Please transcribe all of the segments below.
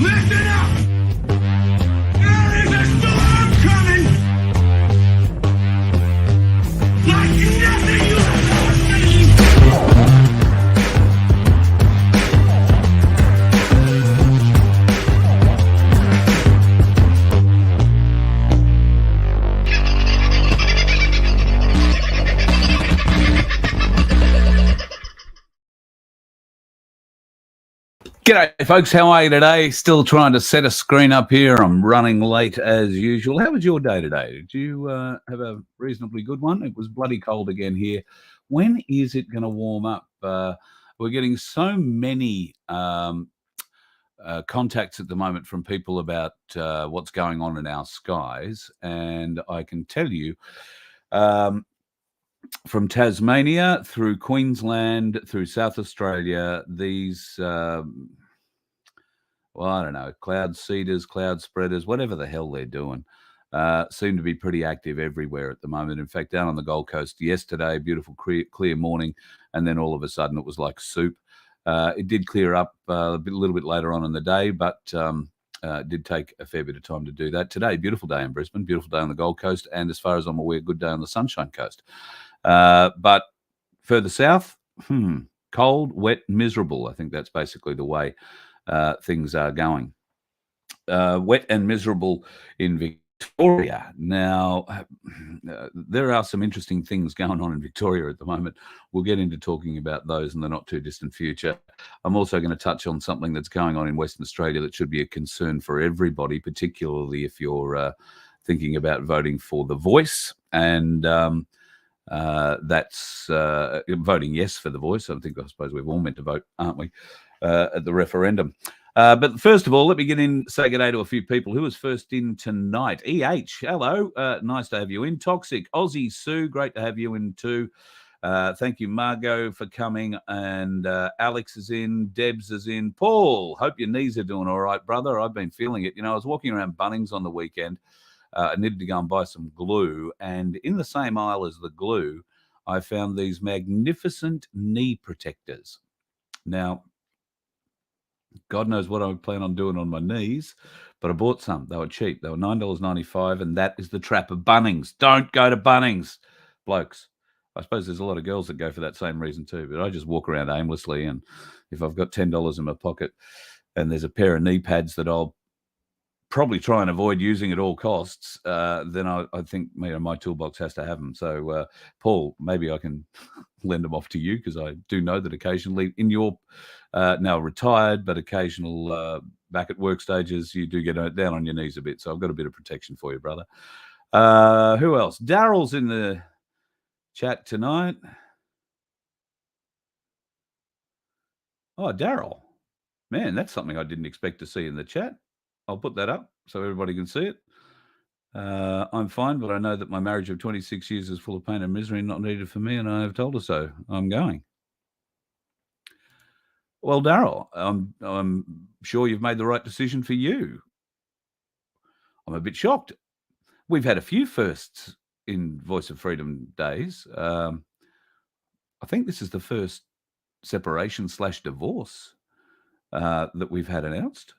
Listen up! There is a storm coming! Like nothing you have ever seen! G'day, folks. How are you today? Still trying to set a screen up here. I'm running late as usual. How was your day today? Did you have a reasonably good one? It was bloody cold again here. When is it going to warm up? We're getting so many contacts at the moment from people about what's going on in our skies. And I can tell you, from Tasmania through Queensland through South Australia, these well, I don't know, cloud seeders, cloud spreaders, whatever the hell they're doing, seem to be pretty active everywhere at the moment. In fact, down on the Gold Coast yesterday, beautiful clear morning, and then all of a sudden it was like soup. It did clear up a little bit later on in the day, but it did take a fair bit of time to do that. Today, beautiful day in Brisbane, beautiful day on the Gold Coast, and as far as I'm aware, good day on the Sunshine Coast. But further south, cold, wet, miserable. I think that's basically the way things are going. Wet and miserable in Victoria. Now, there are some interesting things going on in Victoria at the moment. We'll get into talking about those in the not too distant future. I'm also going to touch on something that's going on in Western Australia that should be a concern for everybody, particularly if you're thinking about voting for the Voice. And that's voting yes for the Voice. I suppose we've all meant to vote, aren't we, at the referendum. But first of all, let me say good day to a few people. Who was first in tonight? EH, hello. Nice to have you in. Toxic, Aussie Sue, great to have you in too. Thank you, Margot, for coming. And Alex is in. Debs is in. Paul, hope your knees are doing all right, brother. I've been feeling it. You know, I was walking around Bunnings on the weekend. I needed to go and buy some glue. And in the same aisle as the glue, I found these magnificent knee protectors. Now, God knows what I plan on doing on my knees, but I bought some. They were cheap. They were $9.95, and that is the trap of Bunnings. Don't go to Bunnings, blokes. I suppose there's a lot of girls that go for that same reason too, but I just walk around aimlessly, and if I've got $10 in my pocket and there's a pair of knee pads that I'll probably try and avoid using at all costs, then I think my toolbox has to have them. So, Paul, maybe I can lend them off to you, because I do know that occasionally in your now retired but occasional back at work stages, you do get down on your knees a bit. So I've got a bit of protection for you, brother. Who else? Daryl's in the chat tonight. Oh, Daryl. Man, that's something I didn't expect to see in the chat. I'll put that up so everybody can see it. I'm fine, but I know that my marriage of 26 years is full of pain and misery and not needed for me, and I have told her so. I'm going. Well, Daryl, I'm sure you've made the right decision for you. I'm a bit shocked. We've had a few firsts in Voice of Freedom days. I think this is the first separation/divorce that we've had announced.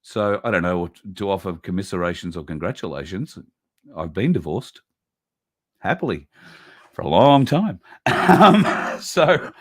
So I don't know what to offer commiserations or congratulations. I've been divorced happily for a long time. So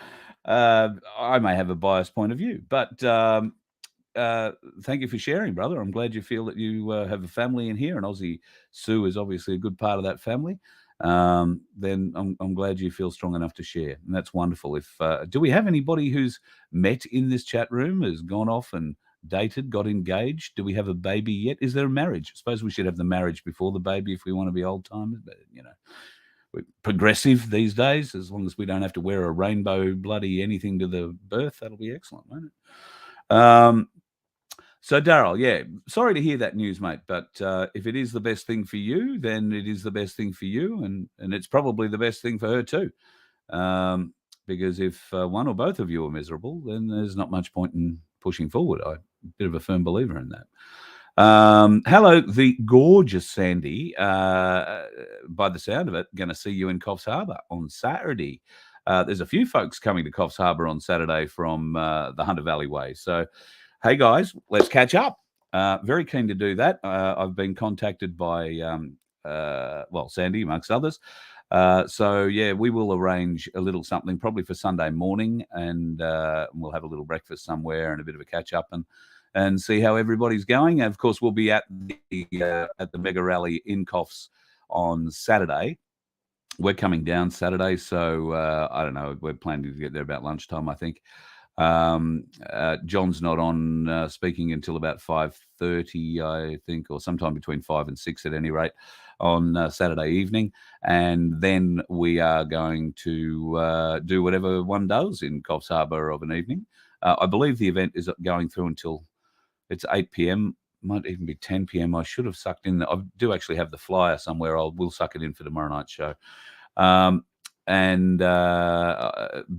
I may have a biased point of view, but thank you for sharing, brother. I'm glad you feel that you have a family in here, and Aussie Sue is obviously a good part of that family. Then I'm glad you feel strong enough to share, and that's wonderful. If do we have anybody who's met in this chat room, has gone off and dated, got engaged? Do we have a baby yet? Is there a marriage? I suppose we should have the marriage before the baby if we want to be old timers, but you know, we're progressive these days. As long as we don't have to wear a rainbow bloody anything to the birth, that'll be excellent, won't it? So Daryl, yeah, sorry to hear that news, mate, but if it is the best thing for you, then it is the best thing for you, and it's probably the best thing for her too. Because if one or both of you are miserable, then there's not much point in pushing forward. I'm a bit of a firm believer in that. Hello, the gorgeous Sandy. By the sound of it, going to see you in Coffs Harbour on Saturday. There's a few folks coming to Coffs Harbour on Saturday from the Hunter Valley Way. So hey guys, let's catch up. Very keen to do that. I've been contacted by, Sandy, amongst others. So, yeah, we will arrange a little something probably for Sunday morning, and we'll have a little breakfast somewhere and a bit of a catch up and see how everybody's going. And of course, we'll be at the mega rally in Coffs on Saturday. We're coming down Saturday, so I don't know. We're planning to get there about lunchtime, I think. John's not on speaking until about 5:30, I think, or sometime between 5 and 6 at any rate on Saturday evening. And then we are going to do whatever one does in Coffs Harbour of an evening. I believe the event is going through until it's 8 p.m., might even be 10 p.m. I should have sucked in. I do actually have the flyer somewhere. We'll suck it in for tomorrow night's show. And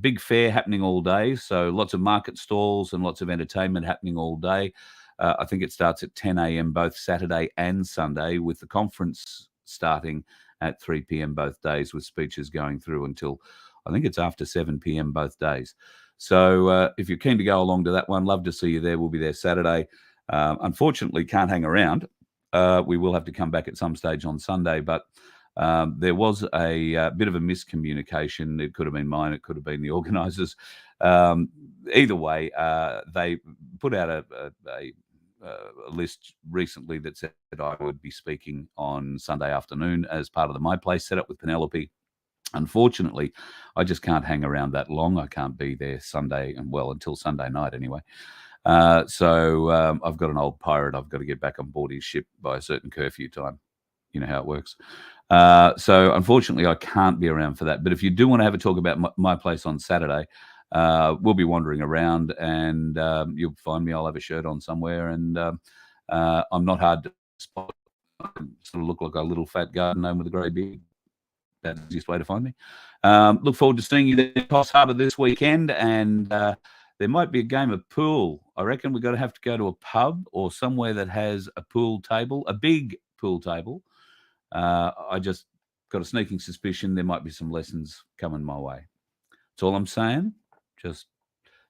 big fair happening all day. So lots of market stalls and lots of entertainment happening all day. I think it starts at 10 a.m. both Saturday and Sunday, with the conference starting at 3 p.m. both days, with speeches going through until I think it's after 7 p.m. both days. So if you're keen to go along to that one, love to see you there. We'll be there Saturday. Unfortunately, can't hang around. We will have to come back at some stage on Sunday, but there was a bit of a miscommunication. It could have been mine. It could have been the organisers. Either way, they put out a list recently that said I would be speaking on Sunday afternoon as part of the My Place setup with Penelope. Unfortunately, I just can't hang around that long. I can't be there Sunday, and well, until Sunday night anyway. So I've got an old pirate. I've got to get back on board his ship by a certain curfew time. You know how it works. So unfortunately, I can't be around for that. But if you do want to have a talk about my place on Saturday, we'll be wandering around, and you'll find me. I'll have a shirt on somewhere, and I'm not hard to spot. I sort of look like a little fat garden gnome with a grey beard. That's the easiest way to find me. Look forward to seeing you there in Coffs Harbour this weekend, and there might be a game of pool. I reckon we're going to have to go to a pub or somewhere that has a pool table, a big pool table. I just got a sneaking suspicion there might be some lessons coming my way. That's all I'm saying. Just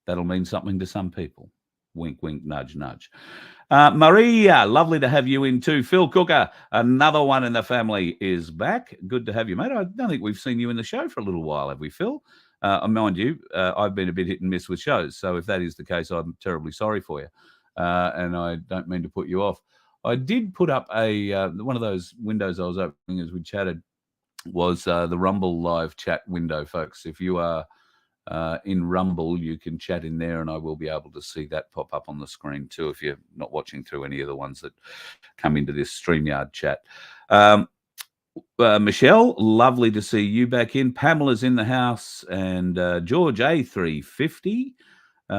that'll mean something to some people. Wink, wink, nudge, nudge. Maria, lovely to have you in too. Phil Cooker, another one in the family, is back. Good to have you, mate. I don't think we've seen you in the show for a little while, have we, Phil? Mind you, I've been a bit hit and miss with shows. So if that is the case, I'm terribly sorry for you. And I don't mean to put you off. I did put up one of those windows I was opening as we chatted was the Rumble live chat window, folks. If you are in Rumble, you can chat in there, and I will be able to see that pop up on the screen too if you're not watching through any of the ones that come into this StreamYard chat. Michelle, lovely to see you back in. Pamela's in the house, and George A350.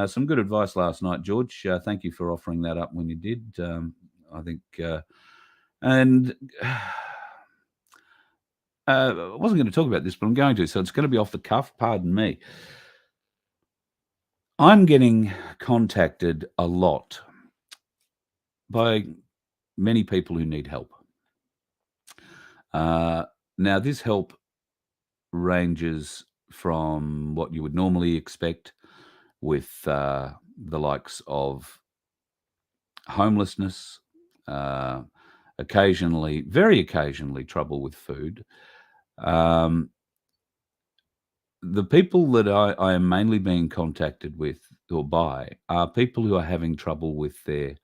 Some good advice last night, George. Thank you for offering that up when you did. I think, and I wasn't going to talk about this, but I'm going to, so it's going to be off the cuff. Pardon me. I'm getting contacted a lot by many people who need help. Now, this help ranges from what you would normally expect with the likes of homelessness, occasionally, very occasionally, trouble with food. The people that I am mainly being contacted with or by are people who are having trouble with their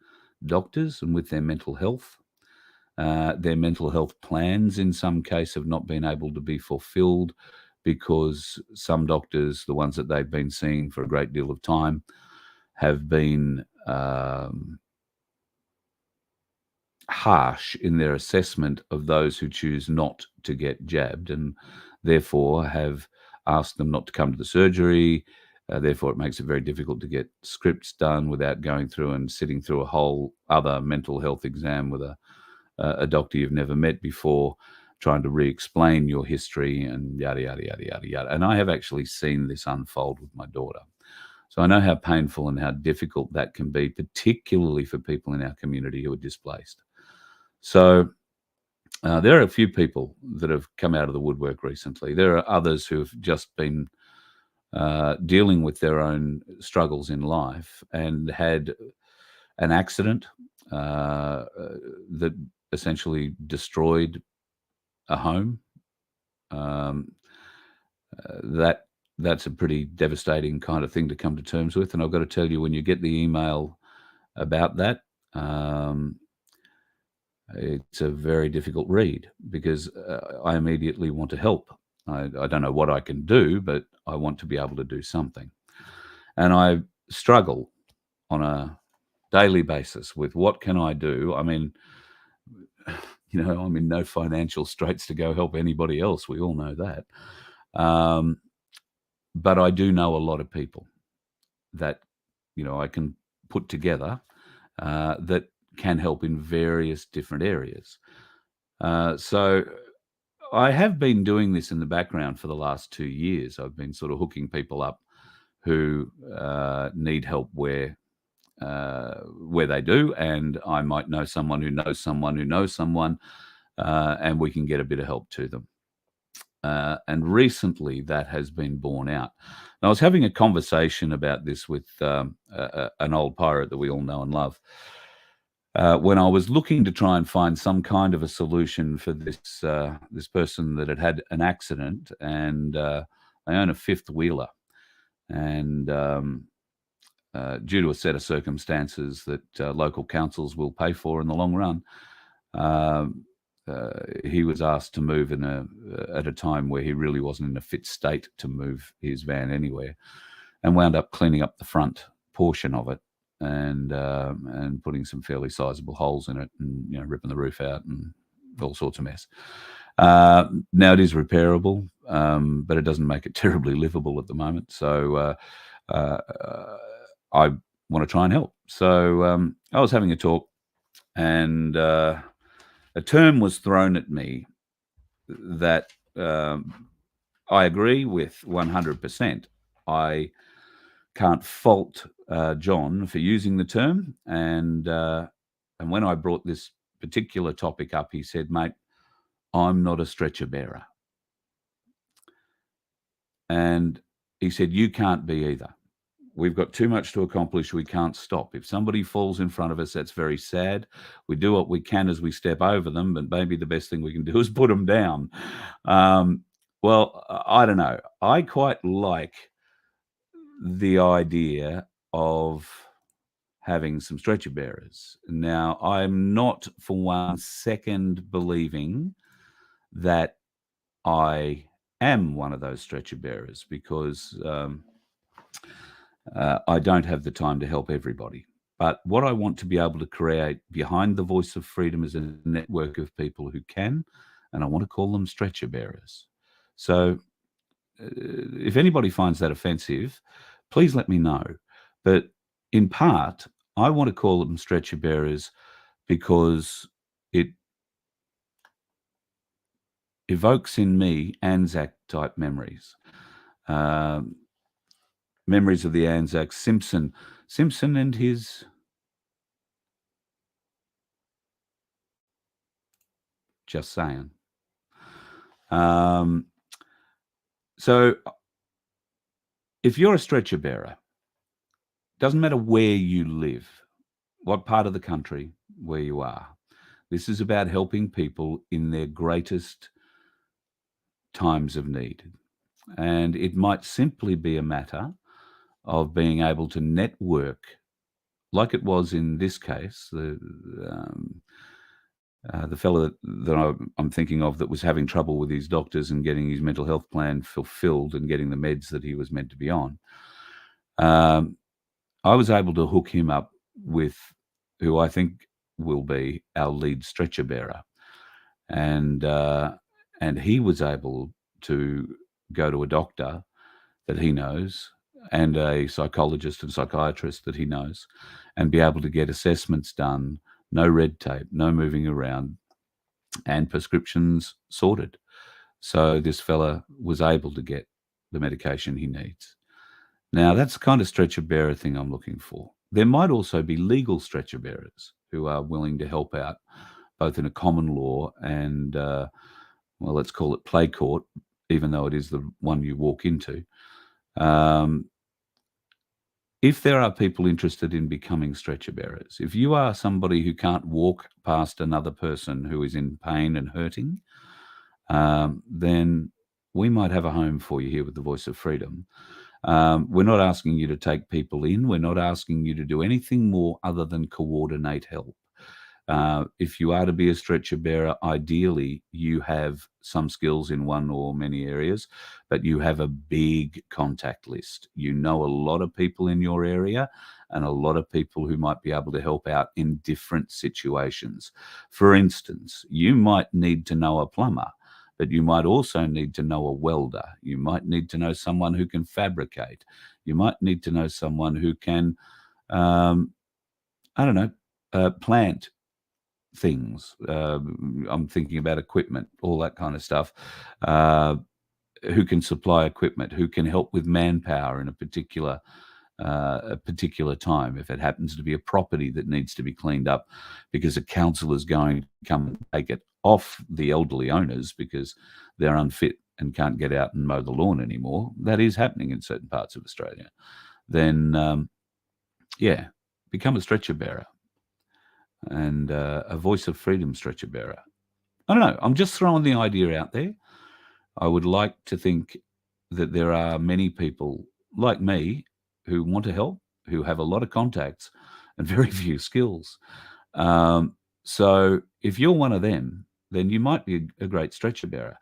doctors and with their mental health. Their mental health plans, in some case, have not been able to be fulfilled because some doctors, the ones that they've been seeing for a great deal of time, have been harsh in their assessment of those who choose not to get jabbed, and therefore have asked them not to come to the surgery. Therefore, it makes it very difficult to get scripts done without going through and sitting through a whole other mental health exam with a doctor you've never met before, trying to re-explain your history and yada, yada, yada, yada, yada. And I have actually seen this unfold with my daughter. So I know how painful and how difficult that can be, particularly for people in our community who are displaced. So there are a few people that have come out of the woodwork recently. There are others who have just been dealing with their own struggles in life and had an accident that essentially destroyed a home. That's a pretty devastating kind of thing to come to terms with. And I've got to tell you, when you get the email about that, it's a very difficult read, because I immediately want to help. I don't know what I can do, but I want to be able to do something. And I struggle on a daily basis with what can I do. I mean, I'm in no financial straits to go help anybody else. We all know that. But I do know a lot of people that, I can put together that can help in various different areas. So I have been doing this in the background for the last 2 years. I've been sort of hooking people up who need help where they do, and I might know someone who knows someone who knows someone, and we can get a bit of help to them. And recently that has been borne out. And I was having a conversation about this with an old pirate that we all know and love, when I was looking to try and find some kind of a solution for this person that had had an accident, and they own a fifth wheeler, and due to a set of circumstances that local councils will pay for in the long run, he was asked to move at a time where he really wasn't in a fit state to move his van anywhere, and wound up cleaning up the front portion of it and putting some fairly sizable holes in it, and ripping the roof out and all sorts of mess. Now it is repairable, but it doesn't make it terribly livable at the moment. So I want to try and help. So I was having a talk, and a term was thrown at me that I agree with 100%. I can't fault John for using the term, and when I brought this particular topic up, he said, "Mate, I'm not a stretcher bearer." And he said, "You can't be either. We've got too much to accomplish. We can't stop. If somebody falls in front of us, that's very sad. We do what we can as we step over them, but maybe the best thing we can do is put them down." Well, I don't know. I quite like the idea of having some stretcher bearers. Now, I'm not for 1 second believing that I am one of those stretcher bearers, because I don't have the time to help everybody. But what I want to be able to create behind the Voice of Freedom is a network of people who can, and I want to call them stretcher bearers. So if anybody finds that offensive, please let me know. But in part, I want to call them stretcher bearers because it evokes in me Anzac type memories. Memories of the Anzac, Simpson and his just saying. So if you're a stretcher bearer, doesn't matter where you live, what part of the country, where you are, this is about helping people in their greatest times of need. And it might simply be a matter of being able to network, like it was in this case, the fellow that I'm thinking of that was having trouble with his doctors and getting his mental health plan fulfilled and getting the meds that he was meant to be on. I was able to hook him up with who I think will be our lead stretcher bearer. And he was able to go to a doctor that he knows and a psychologist and psychiatrist that he knows and be able to get assessments done, no red tape, no moving around, and prescriptions sorted. So this fella was able to get the medication he needs. Now, that's the kind of stretcher bearer thing I'm looking for. There might also be legal stretcher bearers who are willing to help out, both in a common law and, let's call it play court, even though it is the one you walk into. if there are people interested in becoming stretcher bearers, if you are somebody who can't walk past another person who is in pain and hurting, then we might have a home for you here with the Voice of Freedom. We're not asking you to take people in. We're not asking you to do anything more other than coordinate help. If you are to be a stretcher bearer, ideally you have some skills in one or many areas, but you have a big contact list. You know a lot of people in your area and a lot of people who might be able to help out in different situations. For instance, you might need to know a plumber, but you might also need to know a welder. You might need to know someone who can fabricate. You might need to know someone who can, plant things. I'm thinking about equipment, all that kind of stuff. Who can supply equipment? Who can help with manpower in a particular time? If it happens to be a property that needs to be cleaned up because a council is going to come and take it off the elderly owners because they're unfit and can't get out and mow the lawn anymore. That is happening in certain parts of Australia. Then, become a stretcher bearer. And a Voice of Freedom stretcher bearer. I don't know. I'm just throwing the idea out there. I would like to think that there are many people like me who want to help, who have a lot of contacts and very few skills. So if you're one of them, then you might be a great stretcher bearer.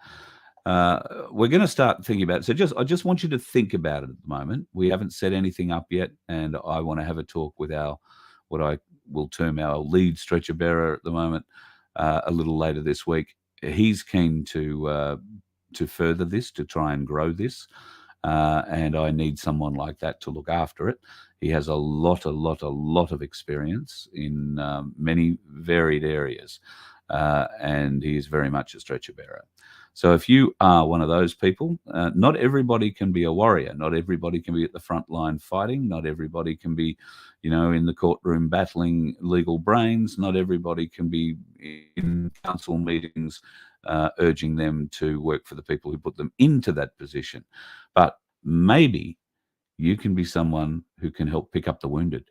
We're going to start thinking about it. So I just want you to think about it at the moment. We haven't set anything up yet, and I want to have a talk with what I will term our lead stretcher bearer at the moment a little later this week. He's keen to further this, to try and grow this, and I need someone like that to look after it. He has a lot of experience in many varied areas, and he is very much a stretcher bearer. So if you are one of those people, not everybody can be a warrior. Not everybody can be at the front line fighting. Not everybody can be, in the courtroom battling legal brains. Not everybody can be in council meetings urging them to work for the people who put them into that position. But maybe you can be someone who can help pick up the wounded,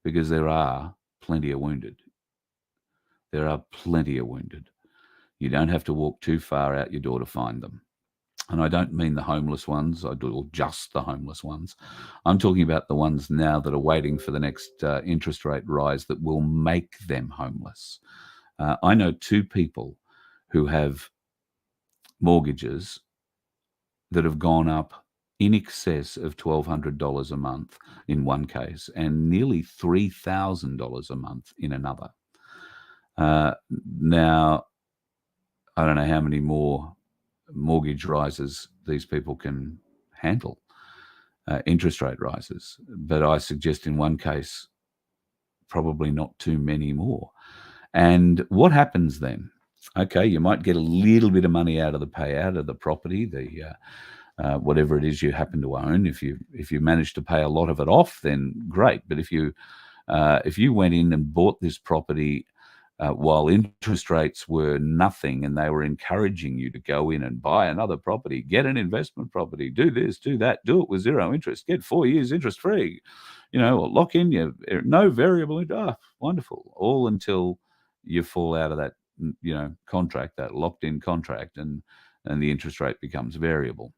because there are plenty of wounded. There are plenty of wounded. You don't have to walk too far out your door to find them. And I don't mean the homeless ones, or just the homeless ones. I'm talking about the ones now that are waiting for the next interest rate rise that will make them homeless. I know two people who have mortgages that have gone up in excess of $1,200 a month in one case, and nearly $3,000 a month in another. Now, I don't know how many more mortgage rises these people can handle, interest rate rises, but I suggest in one case, probably not too many more. And what happens then? Okay, you might get a little bit of money out of the payout of the property, whatever it is you happen to own. If you manage to pay a lot of it off, then great. But if you went in and bought this property while interest rates were nothing and they were encouraging you to go in and buy another property, get an investment property, do this, do that, do it with zero interest, get 4 years interest free, lock in your no variable interest. Wonderful. All until you fall out of that, contract, that locked in contract, and the interest rate becomes variable.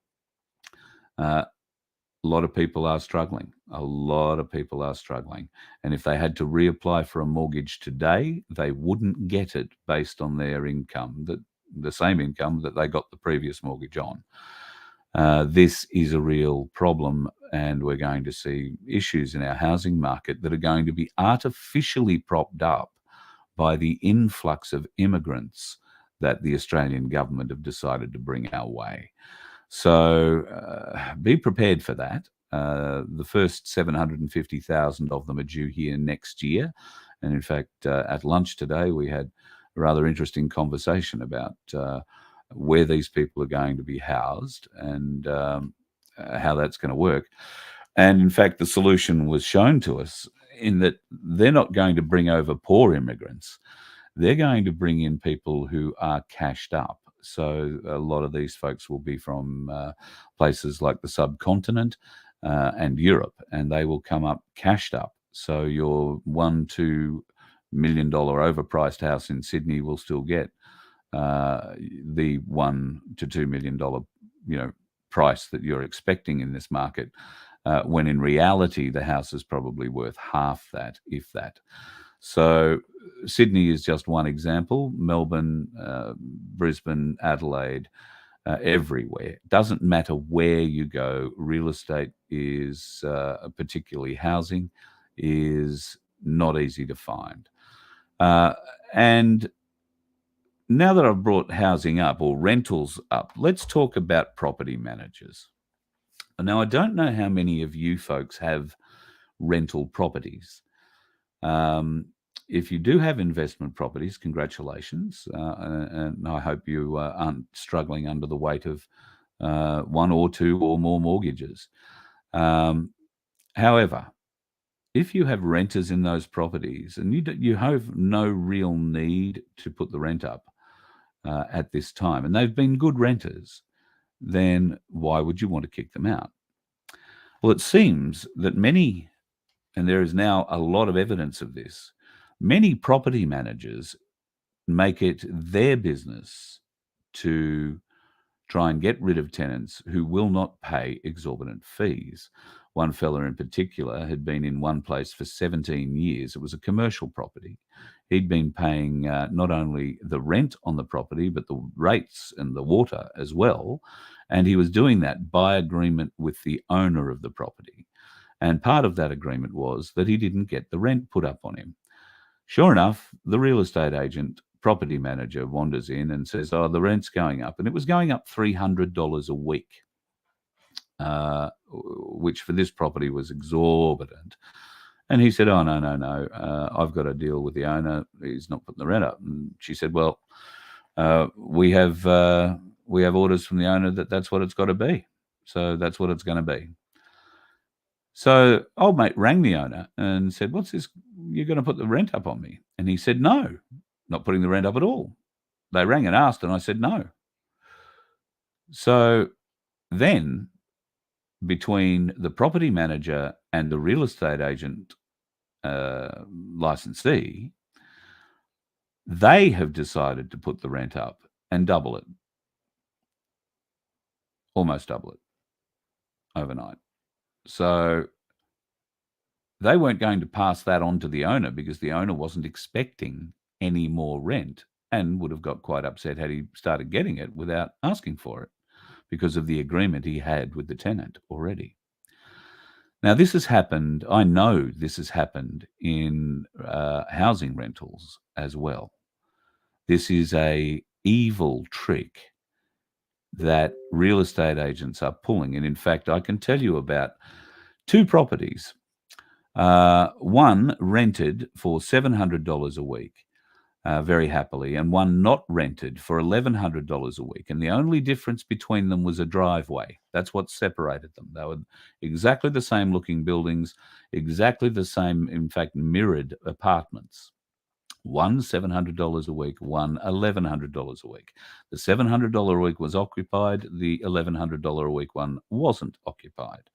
A lot of people are struggling. And if they had to reapply for a mortgage today, they wouldn't get it based on their income, the same income that they got the previous mortgage on. This is a real problem, and we're going to see issues in our housing market that are going to be artificially propped up by the influx of immigrants that the Australian government have decided to bring our way. So be prepared for that. The first 750,000 of them are due here next year. And in fact, at lunch today, we had a rather interesting conversation about where these people are going to be housed and how that's going to work. And in fact, the solution was shown to us in that they're not going to bring over poor immigrants. They're going to bring in people who are cashed up. So a lot of these folks will be from places like the subcontinent. and Europe, and they will come up cashed up. So your $1-2 million overpriced house in Sydney will still get the $1-2 million, price that you're expecting in this market, when in reality the house is probably worth half that, if that. So Sydney is just one example. Melbourne, Brisbane, Adelaide, everywhere. Doesn't matter where you go, real estate is, particularly housing, is not easy to find. And now that I've brought housing up, or rentals up, let's talk about property managers. Now, I don't know how many of you folks have rental properties. If you do have investment properties, congratulations. And I hope you aren't struggling under the weight of one or two or more mortgages. However, if you have renters in those properties and you have no real need to put the rent up at this time, and they've been good renters, then why would you want to kick them out? Well, it seems that many, and there is now a lot of evidence of this, many property managers make it their business to try and get rid of tenants who will not pay exorbitant fees. One fella in particular had been in one place for 17 years. It was a commercial property. He'd been paying not only the rent on the property, but the rates and the water as well. And he was doing that by agreement with the owner of the property. And part of that agreement was that he didn't get the rent put up on him. Sure enough, the real estate agent, property manager, wanders in and says, "Oh, the rent's going up." And it was going up $300 a week, which for this property was exorbitant. And he said, "Oh, no, I've got a deal with the owner. He's not putting the rent up." And she said, "Well, we have orders from the owner that that's what it's got to be. So that's what it's going to be." So old mate rang the owner and said, "What's this? You're going to put the rent up on me?" And he said, "No, not putting the rent up at all." They rang and asked, and I said, "No." So then, between the property manager and the real estate agent licensee, they have decided to put the rent up and double it, almost double it overnight. So they weren't going to pass that on to the owner because the owner wasn't expecting any more rent and would have got quite upset had he started getting it without asking for it because of the agreement he had with the tenant already. Now, this has happened, I know this has happened in housing rentals as well. This is a evil trick that real estate agents are pulling. And in fact, I can tell you about two properties. One rented for $700 a week, very happily, and one not rented for $1,100 a week. And the only difference between them was a driveway. That's what separated them. They were exactly the same looking buildings, exactly the same, in fact, mirrored apartments. One $700 a week, one $1,100 a week. The $700 a week was occupied. The $1,100 a week one wasn't occupied.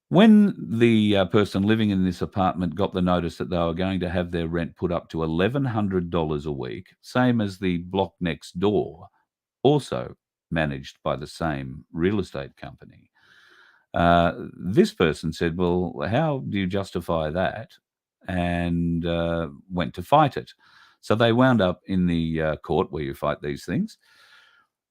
When the person living in this apartment got the notice that they were going to have their rent put up to $1,100 a week, same as the block next door, also managed by the same real estate company, this person said, "Well, how do you justify that?" and went to fight it. So they wound up in the court where you fight these things.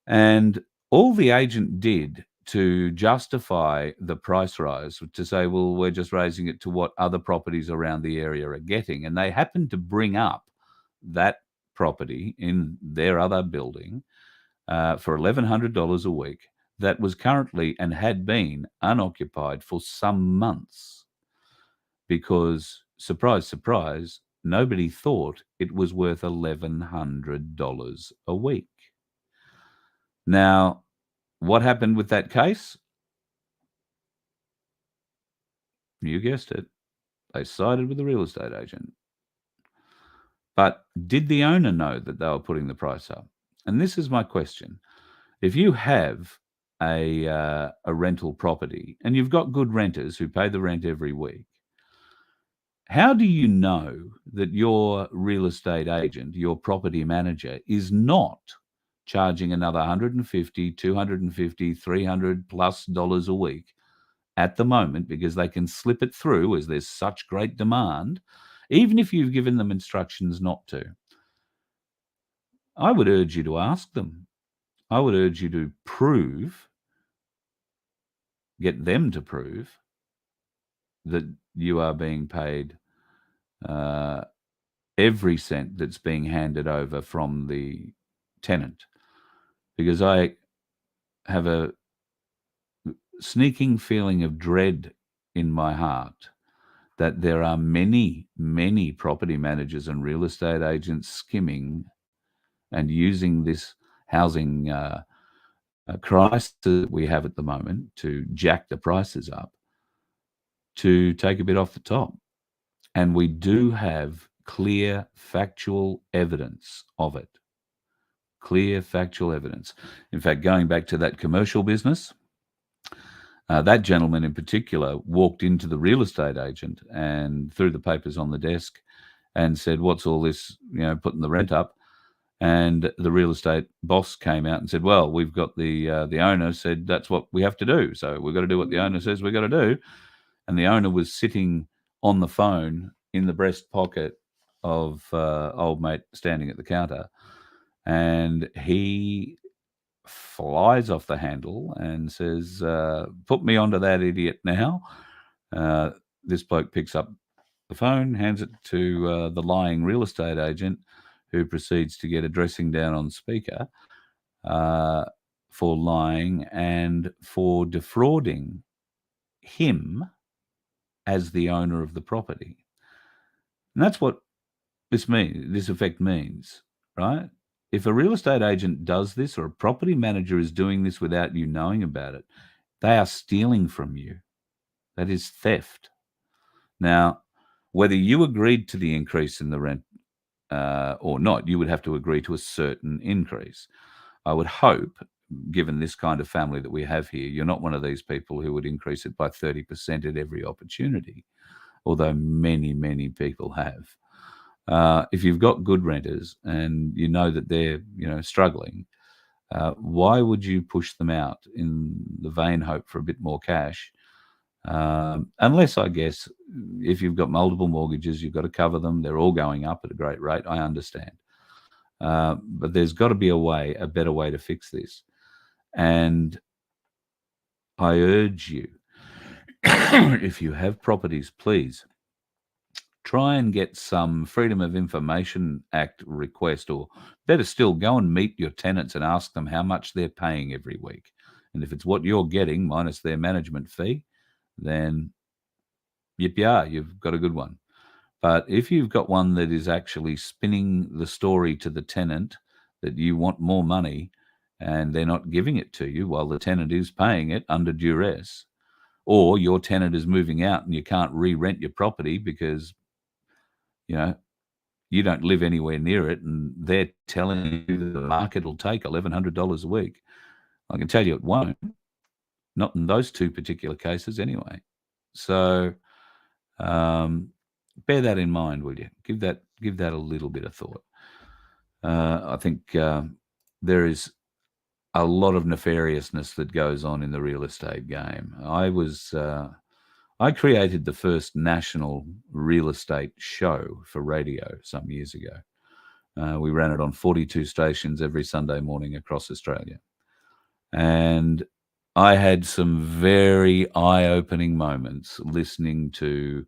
And all the agent did to justify the price rise, to say, "Well, we're just raising it to what other properties around the area are getting." And they happened to bring up that property in their other building for $1,100 a week that was currently and had been unoccupied for some months because, surprise, surprise, nobody thought it was worth $1,100 a week. Now, what happened with that case? You guessed it. They sided with the real estate agent. But did the owner know that they were putting the price up? And this is my question. If you have a rental property and you've got good renters who pay the rent every week, how do you know that your real estate agent, your property manager, is not charging another $150, $250, $300+ a week at the moment because they can slip it through as there's such great demand, even if you've given them instructions not to? I would urge you to ask them. I would urge you to get them to prove that you are being paid every cent that's being handed over from the tenant. Because I have a sneaking feeling of dread in my heart that there are many, many property managers and real estate agents skimming and using this housing crisis that we have at the moment to jack the prices up to take a bit off the top. And we do have clear factual evidence of it. Clear factual evidence. In fact, going back to that commercial business, that gentleman in particular walked into the real estate agent and threw the papers on the desk and said, "What's all this, putting the rent up?" And the real estate boss came out and said, "Well, we've got the owner said that's what we have to do. So we've got to do what the owner says we've got to do." And the owner was sitting on the phone in the breast pocket of old mate standing at the counter. And he flies off the handle and says, "Put me onto that idiot now." This bloke picks up the phone, hands it to the lying real estate agent, who proceeds to get a dressing down on speaker for lying and for defrauding him as the owner of the property. And that's what this effect means, right? If a real estate agent does this or a property manager is doing this without you knowing about it, they are stealing from you. That is theft. Now, whether you agreed to the increase in the rent or not, you would have to agree to a certain increase. I would hope, given this kind of family that we have here, you're not one of these people who would increase it by 30% at every opportunity, although many, many people have. If you've got good renters and you know that they're struggling, why would you push them out in the vain hope for a bit more cash? Unless, I guess, if you've got multiple mortgages, you've got to cover them. They're all going up at a great rate. I understand. But there's got to be a better way to fix this. And I urge you, if you have properties, please try and get some Freedom of Information Act request, or better still, go and meet your tenants and ask them how much they're paying every week. And if it's what you're getting minus their management fee, then you've got a good one. But if you've got one that is actually spinning the story to the tenant that you want more money and they're not giving it to you while the tenant is paying it under duress, or your tenant is moving out and you can't re-rent your property because you don't live anywhere near it and they're telling you that the market will take $1,100 a week, I can tell you it won't. Not in those two particular cases anyway. So bear that in mind, will you? Give that a little bit of thought. I think there is a lot of nefariousness that goes on in the real estate game. I created the first national real estate show for radio some years ago. We ran it on 42 stations every Sunday morning across Australia. And I had some very eye-opening moments listening to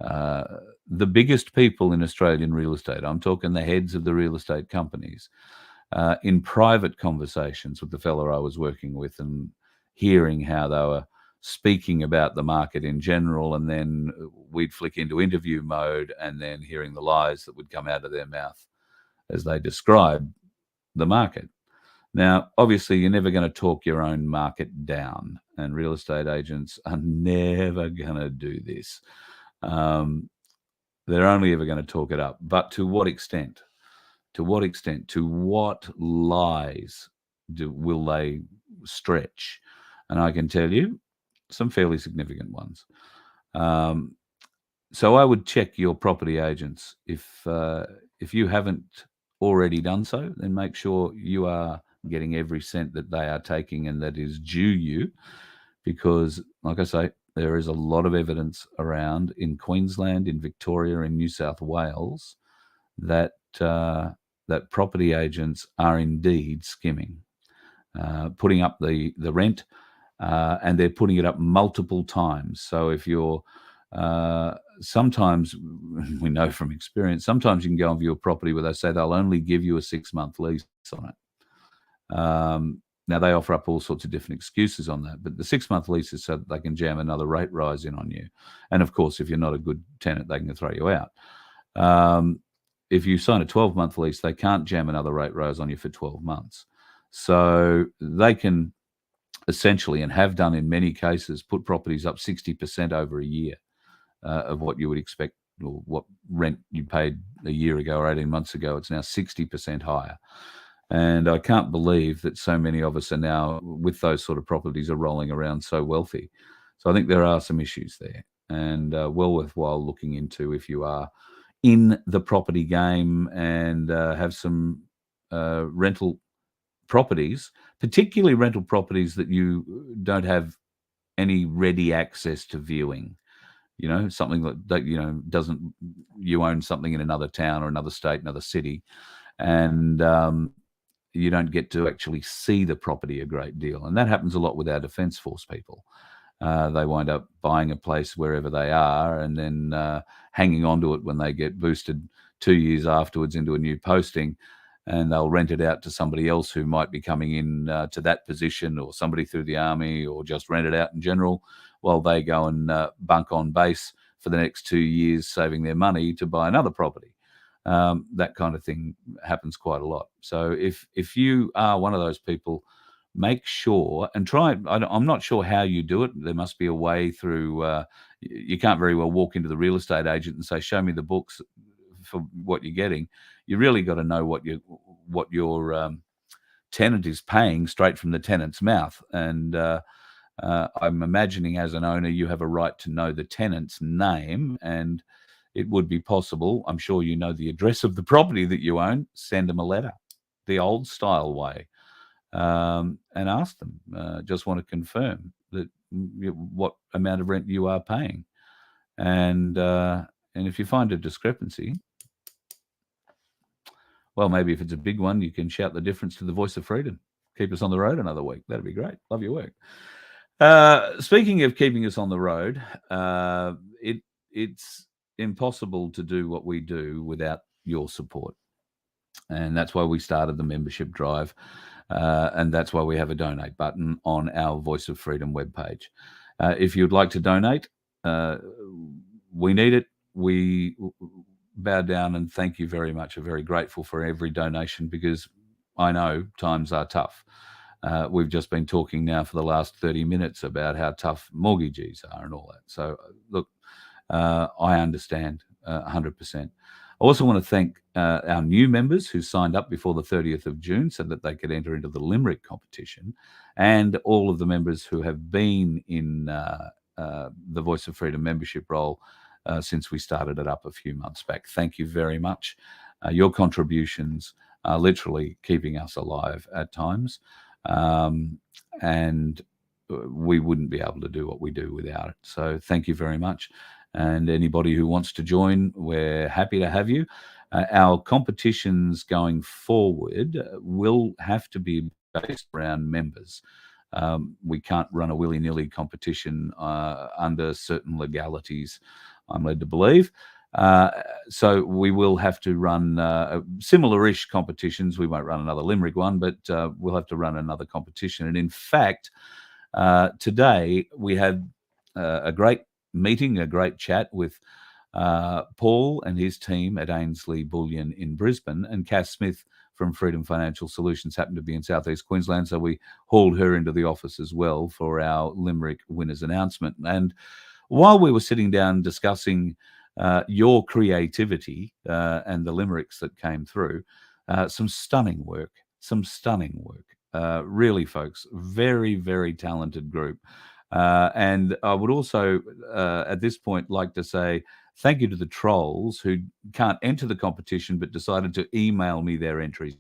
the biggest people in Australian real estate. I'm talking the heads of the real estate companies, in private conversations with the fellow I was working with, and hearing how they were speaking about the market in general, and then we'd flick into interview mode and then hearing the lies that would come out of their mouth as they describe the market. Now, obviously, you're never going to talk your own market down, and real estate agents are never going to do this. They're only ever going to talk it up. But to what extent? To what lies will they stretch and I can tell you some fairly significant ones. So I would check your property agents. If you haven't already done so, then make sure you are getting every cent that they are taking and that is due you, because, like I say, there is a lot of evidence around in Queensland, in Victoria, in New South Wales that that property agents are indeed skimming, putting up the rent, and they're putting it up multiple times. So if you're sometimes, we know from experience, sometimes you can go and view a property where they say they'll only give you a 6-month lease on it. Now, they offer up all sorts of different excuses on that, but the 6-month lease is so that they can jam another rate rise in on you. And of course, if you're not a good tenant, they can throw you out. If you sign a 12-month lease, they can't jam another rate rise on you for 12 months. So they can essentially, and have done in many cases, put properties up 60% over a year of what you would expect, or what rent you paid a year ago or 18 months ago. It's now 60% higher. And I can't believe that so many of us are now, with those sort of properties, are rolling around so wealthy. So I think there are some issues there, and well worthwhile looking into if you are in the property game and have some rental properties, particularly rental properties that you don't have any ready access to viewing. You know, something that doesn't, you own something in another town or another state, another city, and you don't get to actually see the property a great deal. And that happens a lot with our Defence Force people. They wind up buying a place wherever they are and then hanging on to it when they get boosted 2 years afterwards into a new posting, and they'll rent it out to somebody else who might be coming in to that position, or somebody through the army, or just rent it out in general, while they go and bunk on base for the next 2 years, saving their money to buy another property. That kind of thing happens quite a lot. So if you are one of those people, make sure and try. I'm not sure how you do it. There must be a way through. You can't very well walk into the real estate agent and say, "Show me the books for what you're getting." You really got to know what your tenant is paying straight from the tenant's mouth. And I'm imagining, as an owner, you have a right to know the tenant's name, and it would be possible, I'm sure you know the address of the property that you own, send them a letter, the old style way, and ask them, just want to confirm that what amount of rent you are paying. And if you find a discrepancy, well, maybe if it's a big one, you can shout the difference to the Voice of Freedom. Keep us on the road another week. That'd be great. Love your work. Speaking of keeping us on the road, it's impossible to do what we do without your support. And that's why we started the membership drive. And that's why we have a donate button on our Voice of Freedom webpage. If you'd like to donate, we need it. We bow down and thank you very much. We're very grateful for every donation, because I know times are tough. We've just been talking now for the last 30 minutes about how tough mortgagees are and all that. So look, I understand 100%. I also want to thank our new members who signed up before the 30th of June so that they could enter into the Limerick competition, and all of the members who have been in the Voice of Freedom membership role since we started it up a few months back. Thank you very much. Your contributions are literally keeping us alive at times, and we wouldn't be able to do what we do without it. So thank you very much. And anybody who wants to join, we're happy to have you. Our competitions going forward will have to be based around members. We can't run a willy-nilly competition under certain legalities, I'm led to believe. So we will have to run similar-ish competitions. We won't run another Limerick one, but we'll have to run another competition. And in fact, today we had a great meeting, a great chat with Paul and his team at Ainslie Bullion in Brisbane, and Cass Smith from Freedom Financial Solutions happened to be in Southeast Queensland, so we hauled her into the office as well for our Limerick winners announcement. And while we were sitting down discussing your creativity and the limericks that came through, some stunning work. Really, folks, very, very talented group. And I would also, at this point, like to say thank you to the trolls who can't enter the competition but decided to email me their entries.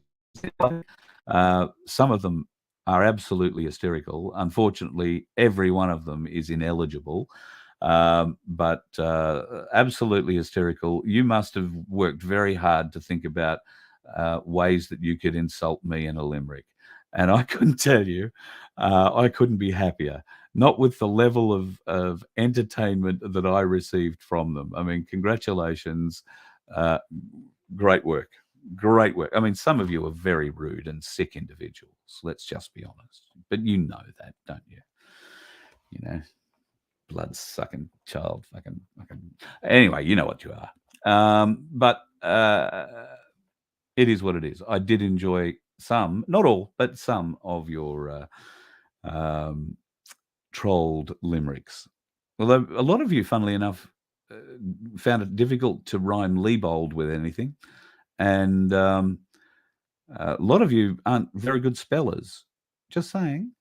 Some of them are absolutely hysterical. Unfortunately, every one of them is ineligible. But absolutely hysterical. You must have worked very hard to think about ways that you could insult me in a limerick. And I couldn't tell you, I couldn't be happier. Not with the level of entertainment that I received from them. I mean, congratulations. Uh, Great work. Great work. I mean, some of you are very rude and sick individuals. Let's just be honest. But you know that, don't you? You know, blood sucking child, fucking. Anyway, you know what you are. But it is what it is. I did enjoy some, not all, but some of your trolled limericks. Although a lot of you, funnily enough, found it difficult to rhyme Liebold with anything. And a lot of you aren't very good spellers. Just saying.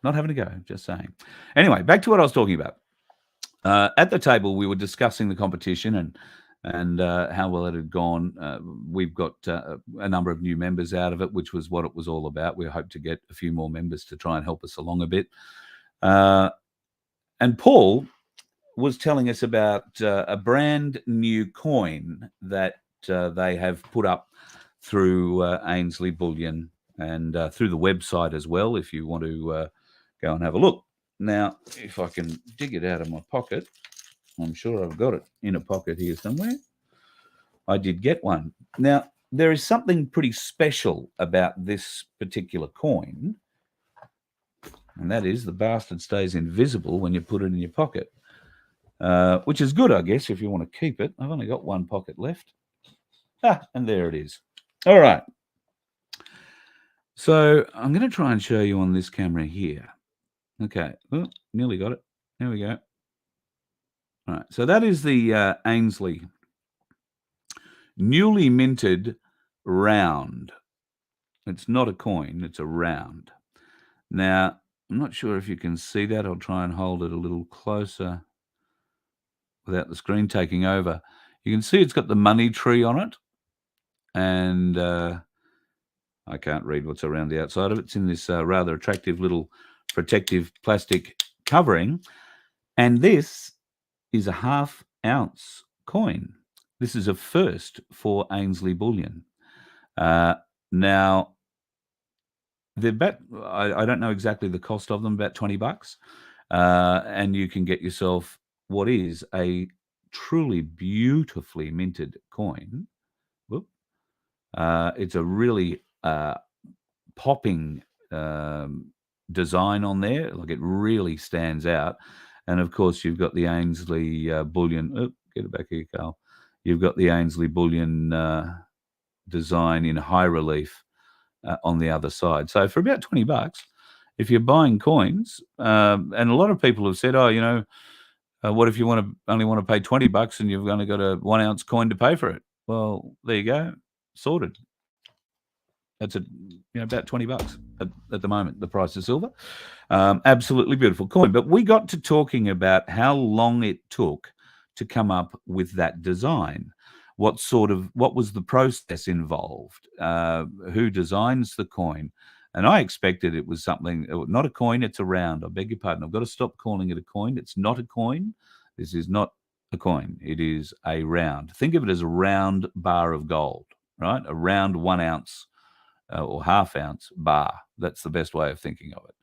Not having a go, just saying. Anyway, back to what I was talking about. At the table, we were discussing the competition and how well it had gone. We've got a number of new members out of it, which was what it was all about. We hope to get a few more members to try and help us along a bit. And Paul was telling us about a brand new coin that they have put up through Ainslie Bullion and through the website as well, if you want to go and have a look. Now, if I can dig it out of my pocket, I'm sure I've got it in a pocket here somewhere. I did get one. Now, there is something pretty special about this particular coin, and that is the bastard stays invisible when you put it in your pocket, which is good, I guess, if you want to keep it. I've only got one pocket left. And there it is. All right. So I'm going to try and show you on this camera here. Okay. Oh, nearly got it. There we go. All right. So that is the Ainslie newly minted round. It's not a coin. It's a round. Now, I'm not sure if you can see that. I'll try and hold it a little closer without the screen taking over. You can see it's got the money tree on it. And I can't read what's around the outside of it. It's in this rather attractive little protective plastic covering. And this is a 1/2 ounce coin. This is a first for Ainslie Bullion. Now, they're about, I don't know exactly the cost of them, about $20. And you can get yourself what is a truly beautifully minted coin. Whoop. It's a really popping design on there. Like, it really stands out. And of course, you've got the Ainslie Bullion. Oh, get it back here, Carl. You've got the Ainslie Bullion design in high relief on the other side. So for about $20, if you're buying coins, and a lot of people have said, oh, you know, what if you only want to pay $20 and you've only got a 1 ounce coin to pay for it? Well, there you go, sorted. That's about $20 at the moment, the price of silver. Absolutely beautiful coin. But we got to talking about how long it took to come up with that design. What was the process involved? Who designs the coin? And I expected it was something, not a coin, it's a round. I beg your pardon. I've got to stop calling it a coin. It's not a coin. This is not a coin. It is a round. Think of it as a round bar of gold, right? A round 1 ounce or 1/2 ounce bar. That's the best way of thinking of it.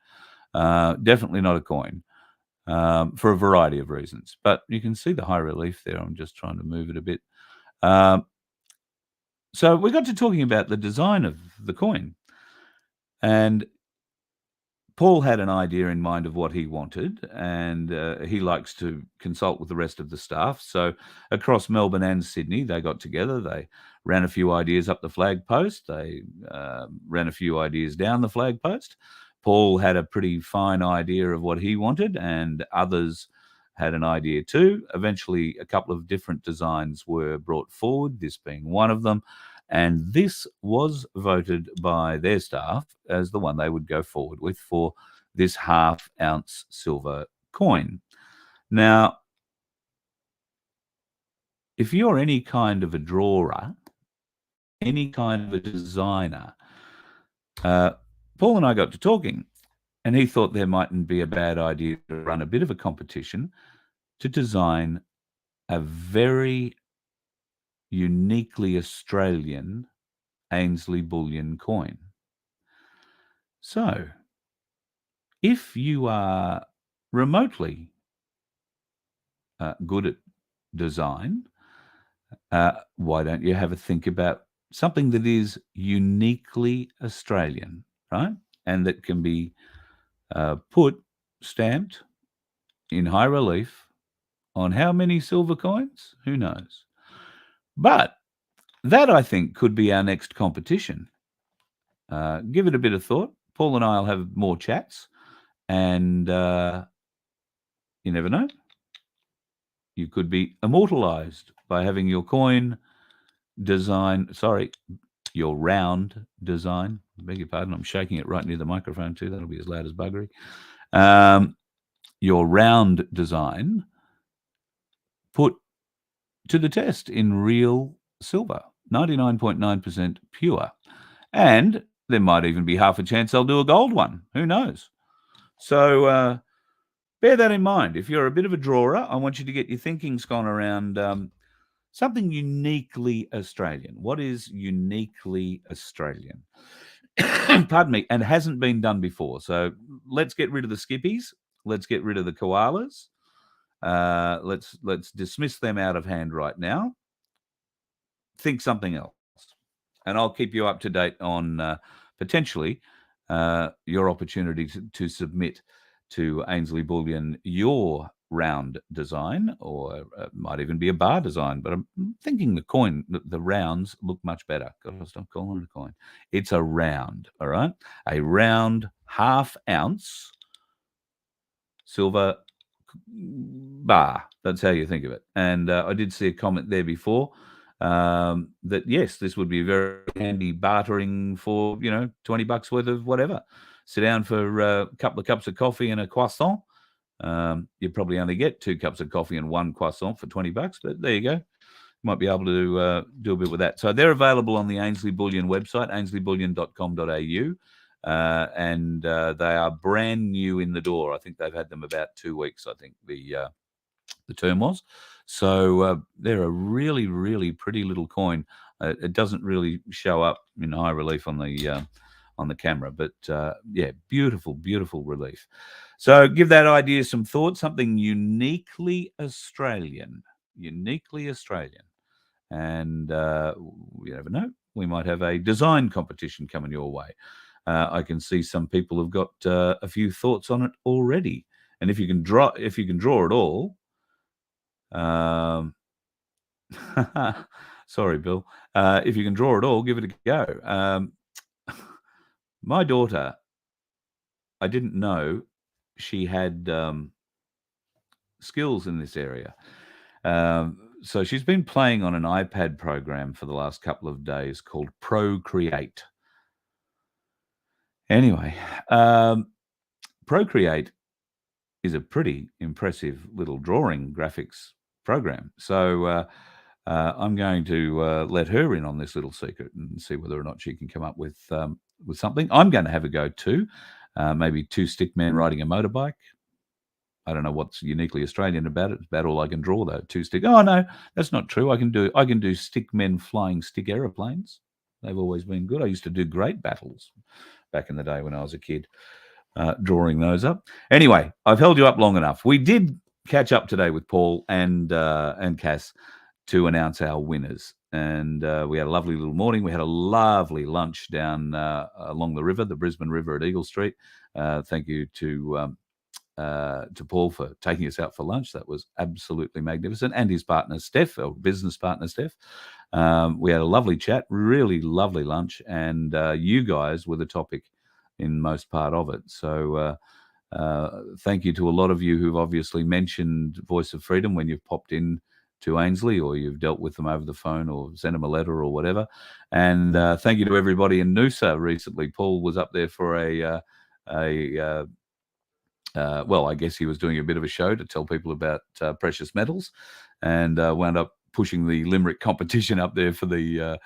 Definitely not a coin for a variety of reasons. But you can see the high relief there. I'm just trying to move it a bit. So we got to talking about the design of the coin. And Paul had an idea in mind of what he wanted, and he likes to consult with the rest of the staff. So across Melbourne and Sydney, they got together. They ran a few ideas up the flag post. They ran a few ideas down the flag post. Paul had a pretty fine idea of what he wanted, and others had an idea too. Eventually, a couple of different designs were brought forward, this being one of them. And this was voted by their staff as the one they would go forward with for this half-ounce silver coin. Now, if you're any kind of a drawer, any kind of a designer, Paul and I got to talking, and he thought there mightn't be a bad idea to run a bit of a competition to design a very uniquely Australian Ainslie Bullion coin. So, if you are remotely good at design, why don't you have a think about something that is uniquely Australian, right? And that can be stamped in high relief on how many silver coins? Who knows? But that, I think, could be our next competition. Give it a bit of thought. Paul and I will have more chats, and you never know. You could be immortalized by having your coin design, your round design. I beg your pardon, I'm shaking it right near the microphone too. That'll be as loud as buggery. Your round design put to the test in real silver, 99.9% pure. And there might even be half a chance they'll do a gold one. Who knows? So bear that in mind. If you're a bit of a drawer, I want you to get your thinkings gone around something uniquely Australian. What is uniquely Australian? Pardon me, and hasn't been done before. So let's get rid of the skippies. Let's get rid of the koalas. Let's dismiss them out of hand right now. Think something else. And I'll keep you up to date on potentially your opportunity to submit to Ainslie Bullion your round design, or it might even be a bar design. But I'm thinking the rounds look much better. Gotta stop calling it a coin. It's a round, all right? A round half-ounce silver bar. That's how you think of it. And I did see a comment there before that, yes, this would be very handy bartering for, $20 worth of whatever. Sit down for a couple of cups of coffee and a croissant. You probably only get 2 cups of coffee and 1 croissant for $20, but there you go. You might be able to do a bit with that. So they're available on the Ainslie Bullion website, ainslieBullion.com.au. And they are brand new in the door. I think they've had them about 2 weeks, I think the term was. So they're a really, really pretty little coin. It doesn't really show up in high relief on the camera, but yeah, beautiful, beautiful relief. So give that idea some thought, something uniquely Australian. And you never know, we might have a design competition coming your way. I can see some people have got a few thoughts on it already. And if you can draw it all, sorry, Bill. If you can draw it all, give it a go. My daughter, I didn't know she had skills in this area. So she's been playing on an iPad program for the last couple of days called Procreate. Anyway, Procreate is a pretty impressive little drawing graphics program. So I'm going to let her in on this little secret and see whether or not she can come up with something. I'm going to have a go too. Maybe 2 stick men riding a motorbike. I don't know what's uniquely Australian about it. It's about all I can draw, though. 2 stick. Oh no, that's not true. I can do stick men flying stick aeroplanes. They've always been good. I used to do great battles back in the day when I was a kid, drawing those up. Anyway, I've held you up long enough. We did catch up today with Paul and Cass to announce our winners. And we had a lovely little morning. We had a lovely lunch down along the river, the Brisbane River at Eagle Street. Thank you to Paul for taking us out for lunch. That was absolutely magnificent. And his partner, Steph, or business partner, Steph. We had a lovely chat, really lovely lunch. And you guys were the topic in most part of it. So thank you to a lot of you who've obviously mentioned Voice of Freedom when you've popped in to Ainslie, or you've dealt with them over the phone or sent them a letter or whatever. And thank you to everybody in Noosa recently. Paul was up there for well, I guess he was doing a bit of a show to tell people about precious metals, and wound up pushing the Limerick competition up there for the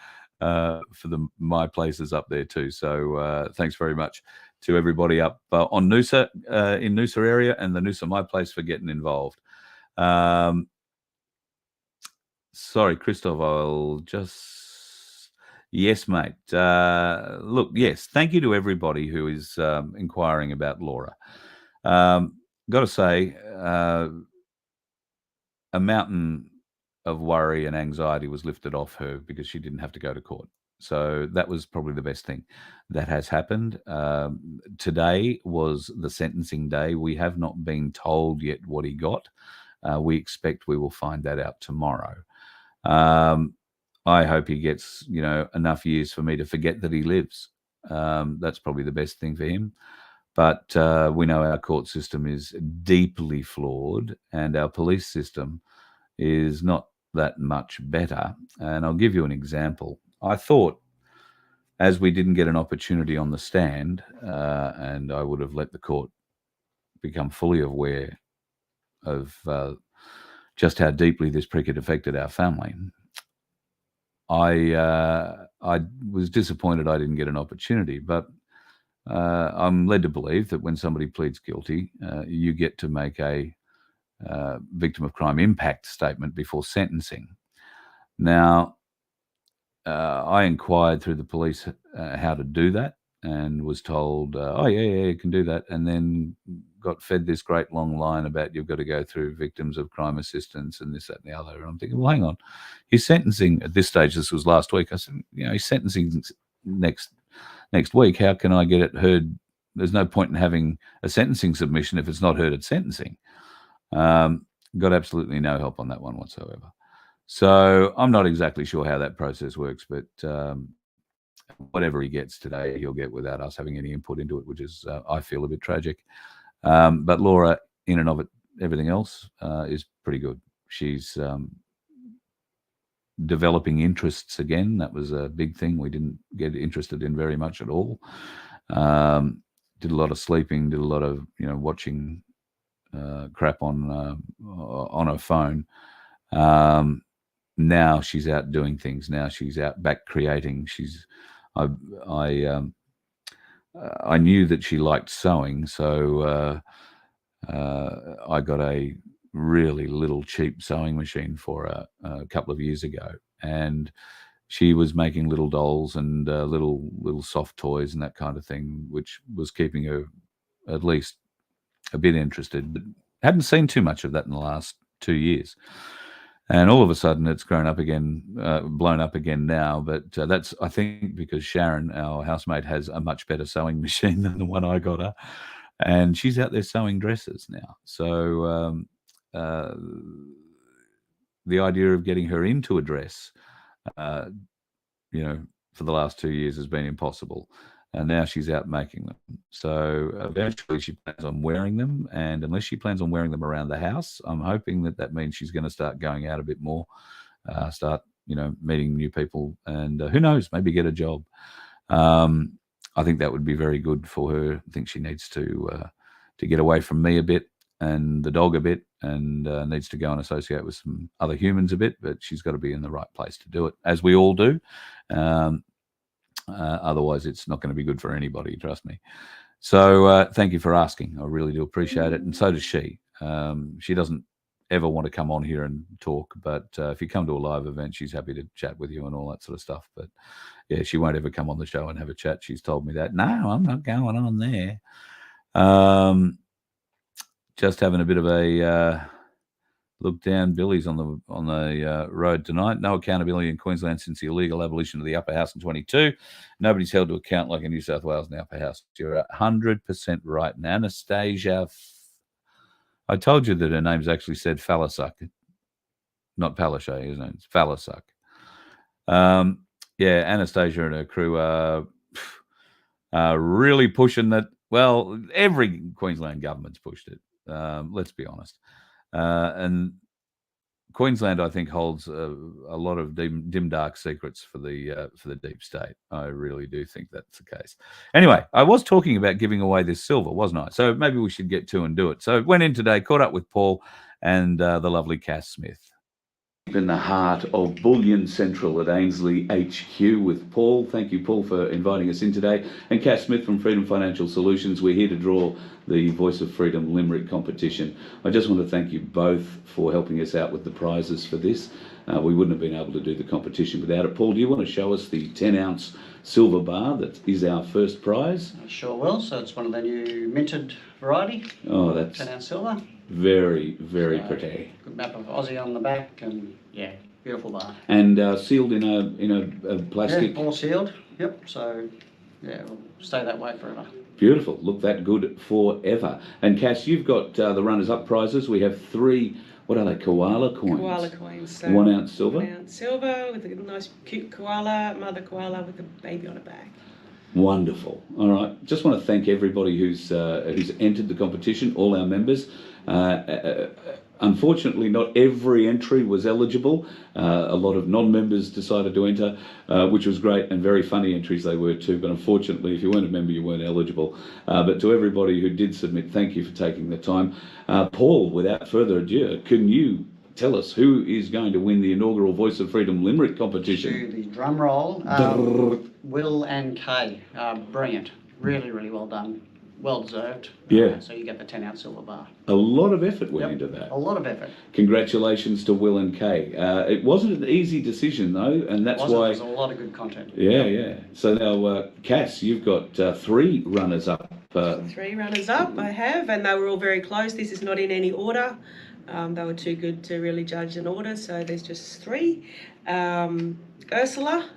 My Places up there too. So thanks very much to everybody up on Noosa, in Noosa area, and the Noosa My Place for getting involved. Sorry, Christoph, I'll just... Yes, mate. Look, yes, thank you to everybody who is inquiring about Laura. Got to say, a mountain of worry and anxiety was lifted off her because she didn't have to go to court. So that was probably the best thing that has happened. Today was the sentencing day. We have not been told yet what he got. We expect we will find that out tomorrow. I hope he gets, enough years for me to forget that he lives. That's probably the best thing for him. But we know our court system is deeply flawed, and our police system is not that much better. And I'll give you an example. I thought, as we didn't get an opportunity on the stand, and I would have let the court become fully aware of just how deeply this prick had affected our family, I was disappointed I didn't get an opportunity. But I'm led to believe that when somebody pleads guilty, you get to make a victim of crime impact statement before sentencing. Now, I inquired through the police how to do that, and was told, oh, yeah, you can do that, and then got fed this great long line about you've got to go through victims of crime assistance and this, that, and the other. And I'm thinking, well, hang on. He's sentencing at this stage. This was last week. I said, he's sentencing next week. How can I get it heard? There's no point in having a sentencing submission if it's not heard at sentencing. Got absolutely no help on that one whatsoever. So I'm not exactly sure how that process works, but whatever he gets today, he'll get without us having any input into it, which is, I feel, a bit tragic. But Laura, in and of it, everything else is pretty good. She's developing interests again. That was a big thing we didn't get interested in very much at all. Did a lot of sleeping, did a lot of watching crap on her phone. Now she's out doing things. Now she's out back creating. I knew that she liked sewing, so I got a really little cheap sewing machine for her a couple of years ago, and she was making little dolls and little soft toys and that kind of thing, which was keeping her at least a bit interested, but hadn't seen too much of that in the last 2 years. And all of a sudden it's grown up again, blown up again now. But that's, I think, because Sharon, our housemate, has a much better sewing machine than the one I got her. And she's out there sewing dresses now. So the idea of getting her into a dress, for the last 2 years has been impossible. And now she's out making them. So eventually she plans on wearing them. And unless she plans on wearing them around the house, I'm hoping that means she's going to start going out a bit more, start, meeting new people, and who knows, maybe get a job. I think that would be very good for her. I think she needs to get away from me a bit and the dog a bit, and needs to go and associate with some other humans a bit, but she's got to be in the right place to do it, as we all do. Otherwise, it's not going to be good for anybody, trust me. So thank you for asking. I really do appreciate it. And so does she. She doesn't ever want to come on here and talk, but if you come to a live event, she's happy to chat with you and all that sort of stuff. But yeah, she won't ever come on the show and have a chat. She's told me that. No, I'm not going on there. Just having a bit of a look down. Billy's on the road tonight. No accountability in Queensland since the illegal abolition of the upper house in 22. Nobody's held to account like in New South Wales in the upper house. You're 100% right. And Anastasia, I told you that her name's actually said Falasuck, not Palaszczuk, isn't it? It's Falasuck. Yeah, Anastasia and her crew are really pushing that. Well, every Queensland government's pushed it. Let's be honest. And Queensland, I think, holds a lot of dim, dark secrets for the deep state. I really do think that's the case. Anyway, I was talking about giving away this silver, wasn't I? So maybe we should get to and do it. So went in today, caught up with Paul and the lovely Cass Smith. In the heart of Bullion Central at Ainslie HQ with Paul. Thank you, Paul, for inviting us in today. And Cass Smith from Freedom Financial Solutions. We're here to draw the Voice of Freedom Limerick competition. I just want to thank you both for helping us out with the prizes for this. We wouldn't have been able to do the competition without it. Paul, do you want to show us the 10-ounce silver bar that is our first prize? I sure will. So it's one of the new minted variety. Oh, that's 10-ounce silver. very, very pretty. Good map of Aussie on the back, and yeah, beautiful bar. And sealed in a plastic. Yeah, all sealed. Yep. So yeah, it'll stay that way forever. Beautiful. Look that good forever. And Cass, you've got the runners-up prizes. We have 3. What are they? Koala coins. Koala coins. So 1 ounce silver. 1 ounce silver with a nice cute koala, mother koala with a baby on a back. Wonderful. All right. Just want to thank everybody who's entered the competition, all our members. Unfortunately, not every entry was eligible. A lot of non-members decided to enter, which was great, and very funny entries they were too. But unfortunately, if you weren't a member, you weren't eligible. But to everybody who did submit, thank you for taking the time. Paul, without further ado, can you tell us who is going to win the inaugural Voice of Freedom Limerick competition? To the drum roll, Will and Kay. Brilliant. Really, really well done. Well deserved. Yeah. So you get the 10-ounce silver bar. A lot of effort went into that. A lot of effort. Congratulations to Will and Kay. It wasn't an easy decision though, and that's why. There's a lot of good content. Yeah, yeah. So now, Cass, you've got 3 runners-up. 3 runners-up I have, and they were all very close. This is not in any order. They were too good to really judge an order, so there's just 3. Ursula,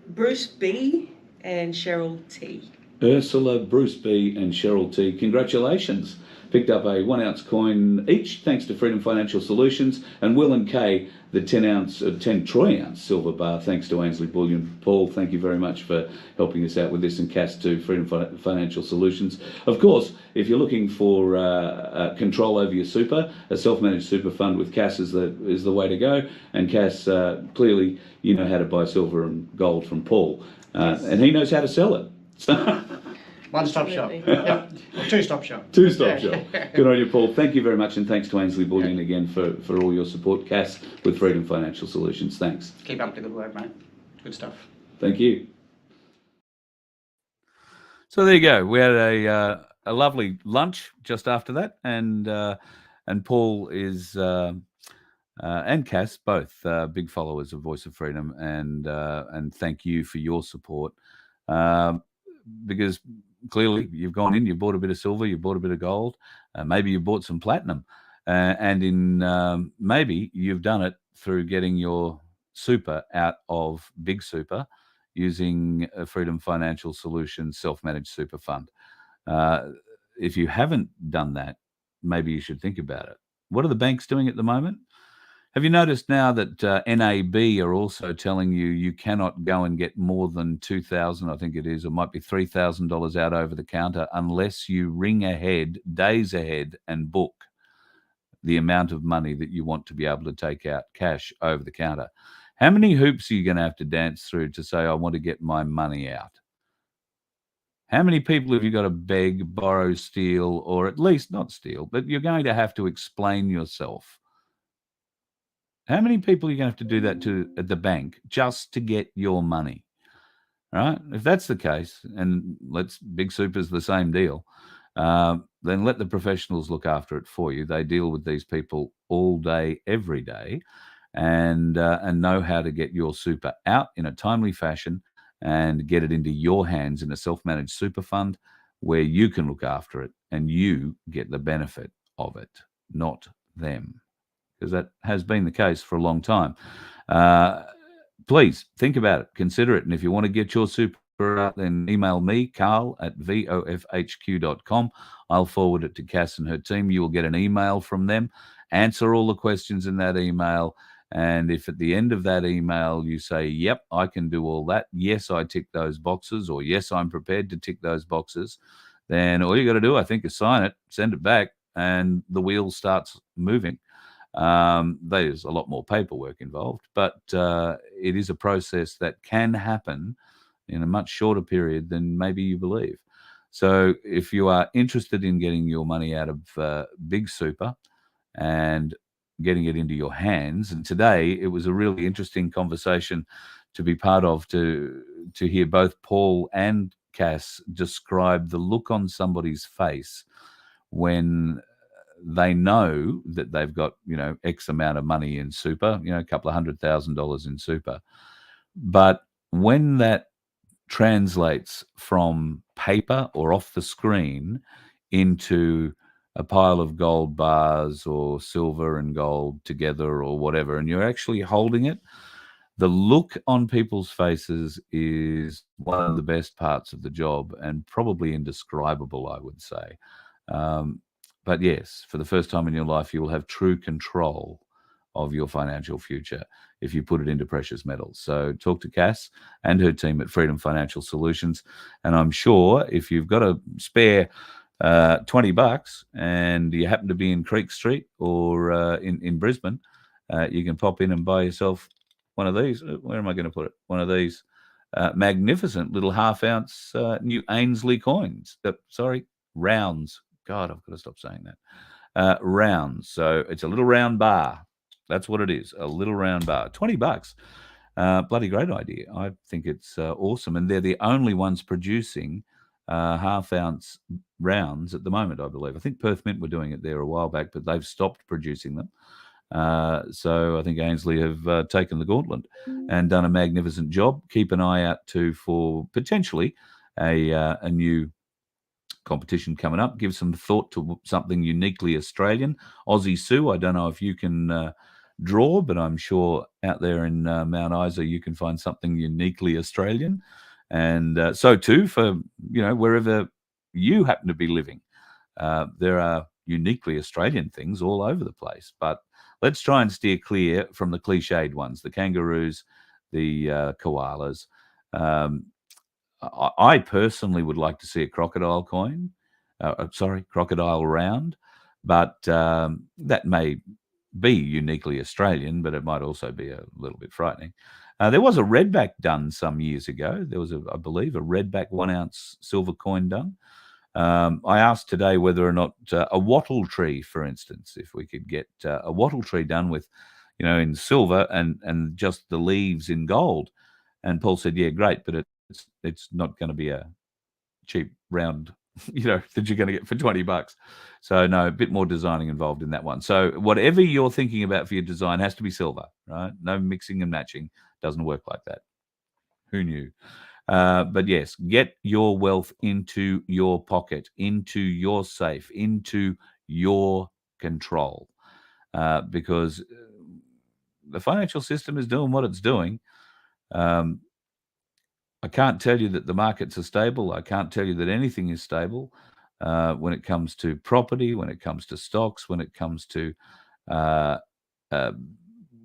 Bruce B, and Cheryl T. Ursula, Bruce B and Cheryl T. Congratulations. Picked up a 1 ounce coin each, thanks to Freedom Financial Solutions, and Will and Kay, the 10 troy ounce silver bar, thanks to Ainslie Bullion. Paul, thank you very much for helping us out with this, and Cass to Freedom Financial Solutions. Of course, if you're looking for control over your super, a self-managed super fund with Cass is the way to go. And Cass, clearly, you know how to buy silver and gold from Paul, and he knows how to sell it. One-stop shop. Yep. Or 2-stop shop. 2-stop shop. Good on you, Paul. Thank you very much, and thanks to Ainslie Bullion again for all your support. Cass with Freedom Financial Solutions. Thanks. Keep up the good work, mate. Good stuff. Thank you. So there you go. We had a lovely lunch just after that, and Paul is and Cass both big followers of Voice of Freedom, and thank you for your support. Because clearly you've gone in, you bought a bit of silver, you bought a bit of gold, maybe you bought some platinum, and in maybe you've done it through getting your super out of Big Super using a Freedom Financial Solutions self-managed super fund. If you haven't done that, maybe you should think about it. What are the banks doing at the moment? Have you noticed now that NAB are also telling you cannot go and get more than $2,000, I think it is, or might be $3,000 out over the counter unless you ring ahead, days ahead, and book the amount of money that you want to be able to take out cash over the counter? How many hoops are you going to have to dance through to say, I want to get my money out? How many people have you got to beg, borrow, steal, or at least not steal, but you're going to have to explain yourself? How many people are you going to have to do that to at the bank just to get your money? Right? If that's the case, and Big Super's the same deal, then let the professionals look after it for you. They deal with these people all day, every day, and know how to get your super out in a timely fashion and get it into your hands in a self-managed super fund where you can look after it and you get the benefit of it, not them. Because that has been the case for a long time. Please think about it, consider it. And if you want to get your super out, then email me, Carl, at vofhq.com. I'll forward it to Cass and her team. You will get an email from them. Answer all the questions in that email. And if at the end of that email you say, yep, I can do all that, yes, I tick those boxes, or yes, I'm prepared to tick those boxes, then all you got to do, I think, is sign it, send it back, and the wheel starts moving. There's a lot more paperwork involved, but it is a process that can happen in a much shorter period than maybe you believe. So if you are interested in getting your money out of big super and getting it into your hands, and today it was a really interesting conversation to be part of, to hear both Paul and Cass describe the look on somebody's face when they know that they've got, X amount of money in super, a couple of $100,000 in super. But when that translates from paper or off the screen into a pile of gold bars or silver and gold together or whatever, and you're actually holding it, the look on people's faces is one of the best parts of the job and probably indescribable, I would say. But yes, for the first time in your life, you will have true control of your financial future if you put it into precious metals. So talk to Cass and her team at Freedom Financial Solutions. And I'm sure if you've got a spare $20 and you happen to be in Creek Street or in Brisbane, you can pop in and buy yourself one of these. Where am I going to put it? One of these magnificent little half-ounce new Ainslie coins. Rounds. God, I've got to stop saying that. Rounds. So it's a little round bar. That's what it is. A little round bar. $20. Bloody great idea. I think it's awesome. And they're the only ones producing half-ounce rounds at the moment, I believe. I think Perth Mint were doing it there a while back, but they've stopped producing them. So I think Ainslie have taken the gauntlet and done a magnificent job. Keep an eye out for potentially a new competition coming up. Give some thought to something uniquely Australian. Aussie Sue, I don't know if you can draw, but I'm sure out there in Mount Isa you can find something uniquely Australian. And so too for, wherever you happen to be living. There are uniquely Australian things all over the place, but let's try and steer clear from the cliched ones, the kangaroos, the koalas. I personally would like to see a crocodile coin, crocodile round, but that may be uniquely Australian, but it might also be a little bit frightening. There was a redback done some years ago. There was, I believe, a redback 1 ounce silver coin done. I asked today whether or not a wattle tree, for instance, if we could get a wattle tree done with, in silver and just the leaves in gold. And Paul said, yeah, great, but it's not going to be a cheap round, that you're going to get for $20. So no, a bit more designing involved in that one. So whatever you're thinking about for your design has to be silver, right? No mixing and matching. Doesn't work like that. Who knew? But yes, get your wealth into your pocket, into your safe, into your control, because the financial system is doing what it's doing. I can't tell you that the markets are stable. I can't tell you that anything is stable when it comes to property, when it comes to stocks, when it comes to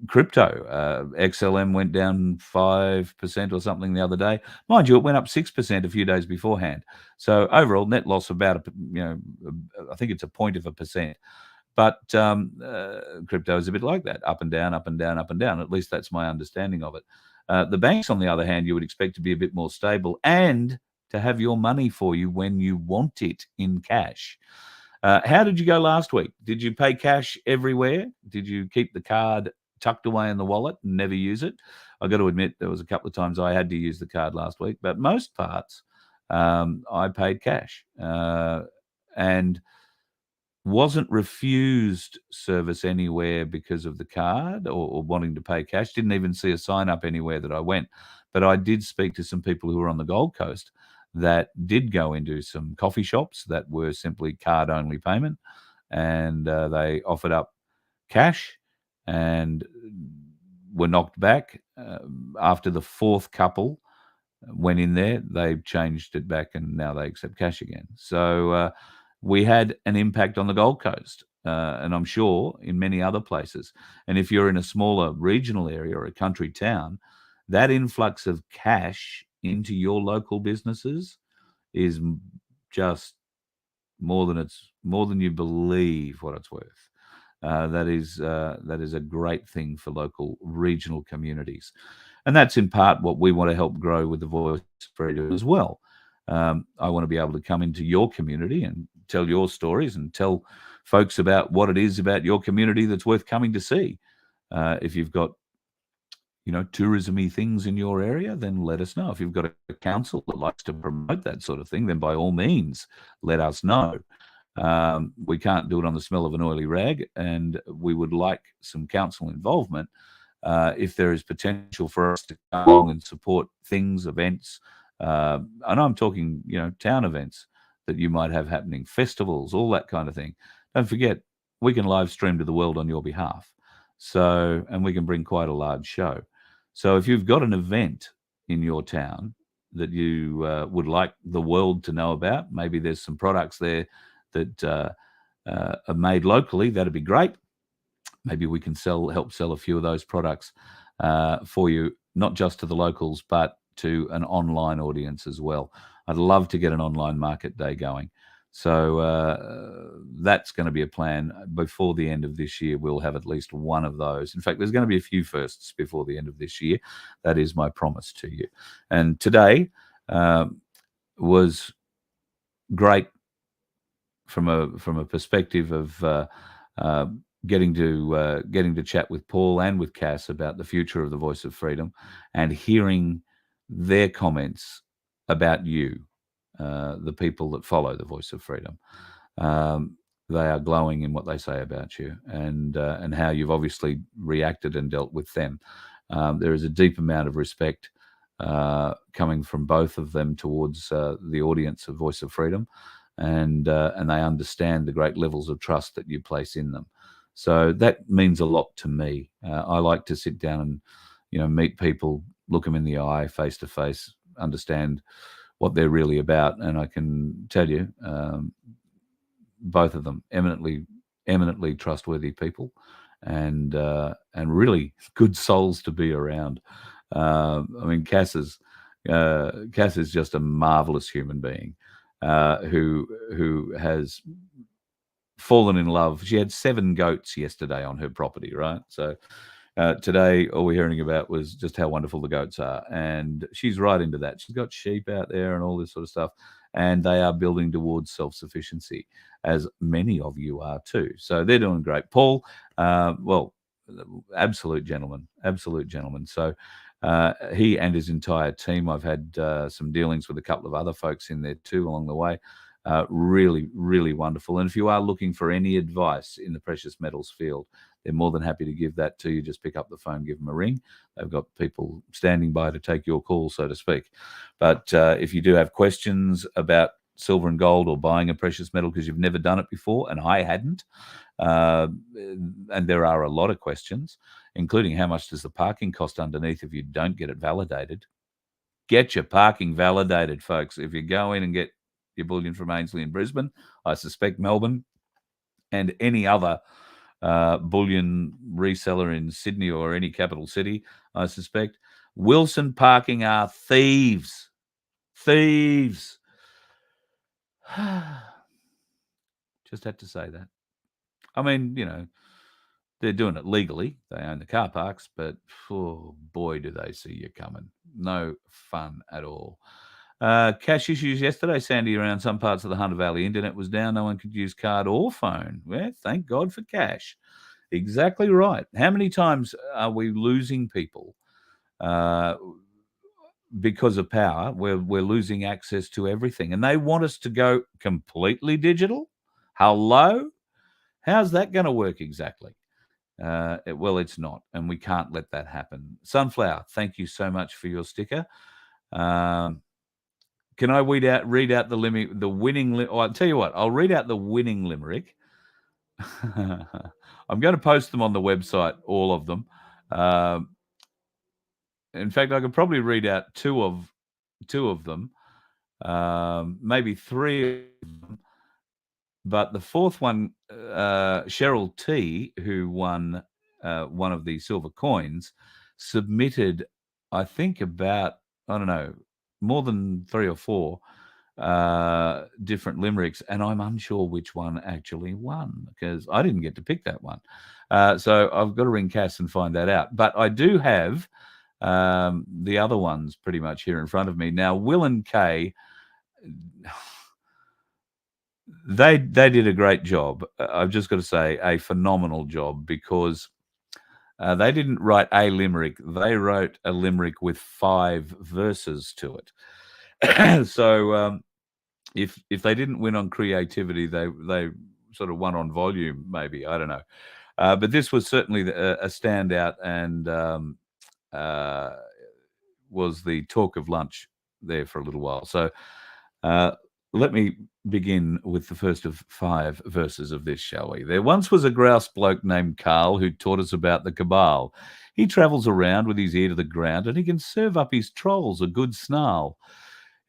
crypto. XLM went down 5% or something the other day. Mind you, it went up 6% a few days beforehand. So overall net loss about, I think it's 0.1%. But crypto is a bit like that, up and down, up and down, up and down. At least that's my understanding of it. The banks, on the other hand, you would expect to be a bit more stable and to have your money for you when you want it in cash. How did you go last week? Did you pay cash everywhere? Did you keep the card tucked away in the wallet and never use it? I've got to admit there was a couple of times I had to use the card last week, but most parts I paid cash and wasn't refused service anywhere because of the card or wanting to pay cash. Didn't even see a sign up anywhere that I went. But I did speak to some people who were on the Gold Coast that did go into some coffee shops that were simply card-only payment, and they offered up cash and were knocked back. After the fourth couple went in there, they changed it back and now they accept cash again. So we had an impact on the Gold Coast, and I'm sure in many other places. And if you're in a smaller regional area or a country town, that influx of cash into your local businesses is just more than you believe what it's worth. That is a great thing for local regional communities. And that's in part what we want to help grow with the Voice of Freedom as well. I want to be able to come into your community and tell your stories and tell folks about what it is about your community that's worth coming to see. If you've got tourism-y things in your area, then let us know. If you've got a council that likes to promote that sort of thing, then by all means, let us know. We can't do it on the smell of an oily rag, and we would like some council involvement if there is potential for us to come along and support things, events. And I'm talking, town events that you might have happening, festivals, all that kind of thing. Don't forget, we can live stream to the world on your behalf. And we can bring quite a large show. So if you've got an event in your town that you would like the world to know about, maybe there's some products there that are made locally, that'd be great. Maybe we can help sell a few of those products for you, not just to the locals, but to an online audience as well. I'd love to get an online market day going. So that's going to be a plan. Before the end of this year, we'll have at least one of those. In fact, there's going to be a few firsts before the end of this year. That is my promise to you. And today was great from a perspective of getting to chat with Paul and with Cass about the future of the Voice of Freedom and hearing their comments about you. The people that follow the Voice of Freedom, they are glowing in what they say about you and how you've obviously reacted and dealt with them. There is a deep amount of respect coming from both of them towards the audience of Voice of Freedom, and they understand the great levels of trust that you place in them. So that means a lot to me. I like to sit down and meet people, look them in the eye, face to face, understand what they're really about, and I can tell you, both of them eminently trustworthy people, and really good souls to be around. I mean, Cass is just a marvelous human being who has fallen in love. She had 7 goats yesterday on her property, right? So. Today, all we're hearing about was just how wonderful the goats are. And she's right into that. She's got sheep out there and all this sort of stuff. And they are building towards self-sufficiency, as many of you are too. So they're doing great. Paul, absolute gentleman. So he and his entire team, I've had some dealings with a couple of other folks in there too along the way. Really, really wonderful. And if you are looking for any advice in the precious metals field, they're more than happy to give that to you. Just pick up the phone, give them a ring. They've got people standing by to take your call, so to speak. But if you do have questions about silver and gold or buying a precious metal because you've never done it before, and I hadn't, and there are a lot of questions, including how much does the parking cost underneath if you don't get it validated. Get your parking validated, folks. If you go in and get your bullion from Ainslie in Brisbane, I suspect Melbourne, and any other bullion reseller in Sydney or any capital city, I suspect, Wilson Parking are thieves. Thieves. Just had to say that. I mean, they're doing it legally. They own the car parks, but oh boy, do they see you coming. No fun at all. Cash issues yesterday, Sandy, around some parts of the Hunter Valley. Internet was down. No one could use card or phone. Well, thank God for cash. Exactly right. How many times are we losing people because of power? We're losing access to everything. And they want us to go completely digital? Hello? How's that going to work exactly? Well, it's not, and we can't let that happen. Sunflower, thank you so much for your sticker. Can I read out the winning? I'll tell you what. I'll read out the winning limerick. I'm going to post them on the website, all of them. In fact, I could probably read out two of them, maybe 3 of them. But the fourth one, Cheryl T, who won one of the silver coins, submitted, I think, about, I don't know, more than 3 or 4 different limericks, and I'm unsure which one actually won because I didn't get to pick that one. So I've got to ring Cass and find that out. But I do have the other ones pretty much here in front of me. Now, Will and Kay, they did a great job. I've just got to say a phenomenal job because they didn't write a limerick. They wrote a limerick with 5 verses to it. So if they didn't win on creativity, they sort of won on volume, maybe. I don't know. But this was certainly a standout and was the talk of lunch there for a little while. So let me begin with the first of 5 verses of this, shall we? There once was a grouse bloke named Carl who taught us about the cabal. He travels around with his ear to the ground and he can serve up his trolls a good snarl.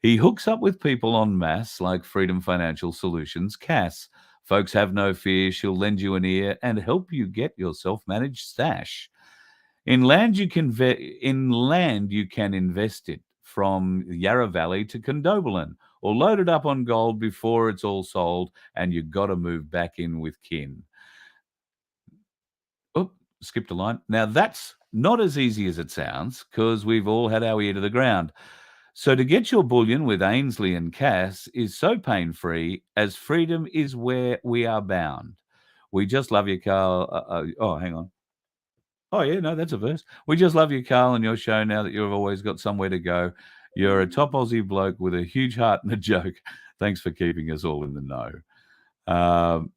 He hooks up with people en masse like Freedom Financial Solutions, Cass. Folks, have no fear, she'll lend you an ear and help you get your self-managed stash. In land you can invest it from Yarra Valley to Condobolin, or load it up on gold before it's all sold, and you got to move back in with kin. Oh, skipped a line. Now that's not as easy as it sounds, because we've all had our ear to the ground. So to get your bullion with Ainslie and Cass is so pain-free, as freedom is where we are bound. We just love you, Carl. Oh, hang on. Oh, yeah, no, that's a verse. We just love you, Carl, and your show now that you've always got somewhere to go. You're a top Aussie bloke with a huge heart and a joke. Thanks for keeping us all in the know.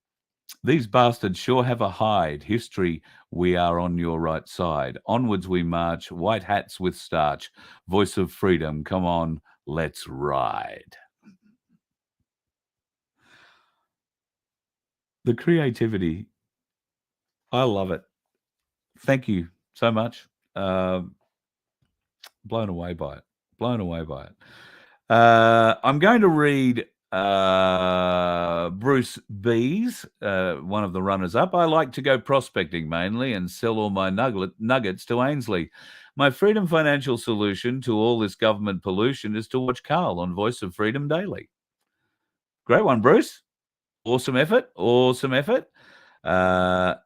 These bastards sure have a hide. History, we are on your right side. Onwards we march, white hats with starch. Voice of freedom, come on, let's ride. The creativity, I love it. Thank you so much. Blown away by it. Blown away by it. I'm going to read Bruce B's, one of the runners-up. I like to go prospecting mainly and sell all my nuggets to Ainslie. My Freedom Financial solution to all this government pollution is to watch Carl on Voice of Freedom daily. Great one, Bruce. Awesome effort. Awesome effort. Now,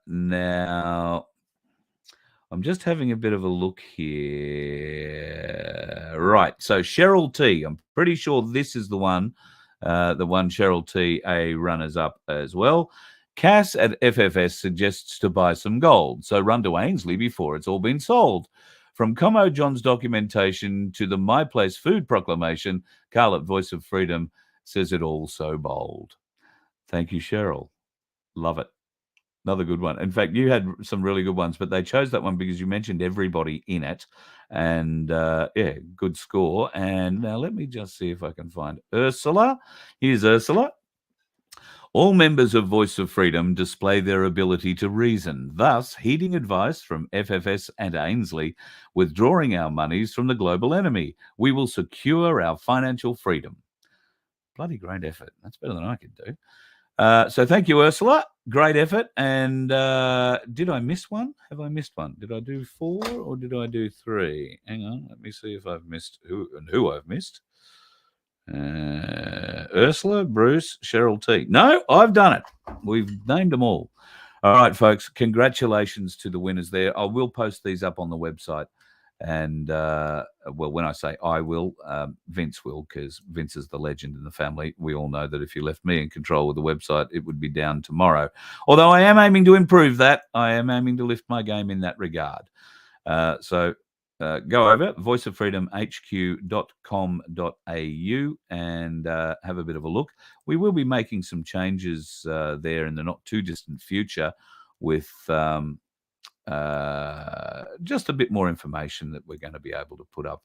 I'm just having a bit of a look here. Right. So Cheryl T. I'm pretty sure this is the one Cheryl T. A runners up as well. Cass at FFS suggests to buy some gold. So run to Ainslie before it's all been sold. From Como John's documentation to the My Place food proclamation, Carl at Voice of Freedom says it all so bold. Thank you, Cheryl. Love it. Another good one. In fact, you had some really good ones, but they chose that one because you mentioned everybody in it. And yeah, good score. And now let me just see if I can find Ursula. Here's Ursula. All members of Voice of Freedom display their ability to reason, thus heeding advice from FFS and Ainslie, withdrawing our monies from the global enemy. We will secure our financial freedom. Bloody great effort. That's better than I could do. So thank you, Ursula. Great effort. And did I miss one? Have I missed one? Did I do 4 or did I do 3? Hang on. Let me see if I've missed who I've missed. Ursula, Bruce, Cheryl T. No, I've done it. We've named them all. All right, folks. Congratulations to the winners there. I will post these up on the website. And, well, when I say I will, Vince will, because Vince is the legend in the family. We all know that if you left me in control of the website, it would be down tomorrow. Although I am aiming to improve that. I am aiming to lift my game in that regard. So go over voiceoffreedomhq.com.au and have a bit of a look. We will be making some changes there in the not too distant future with just a bit more information that we're going to be able to put up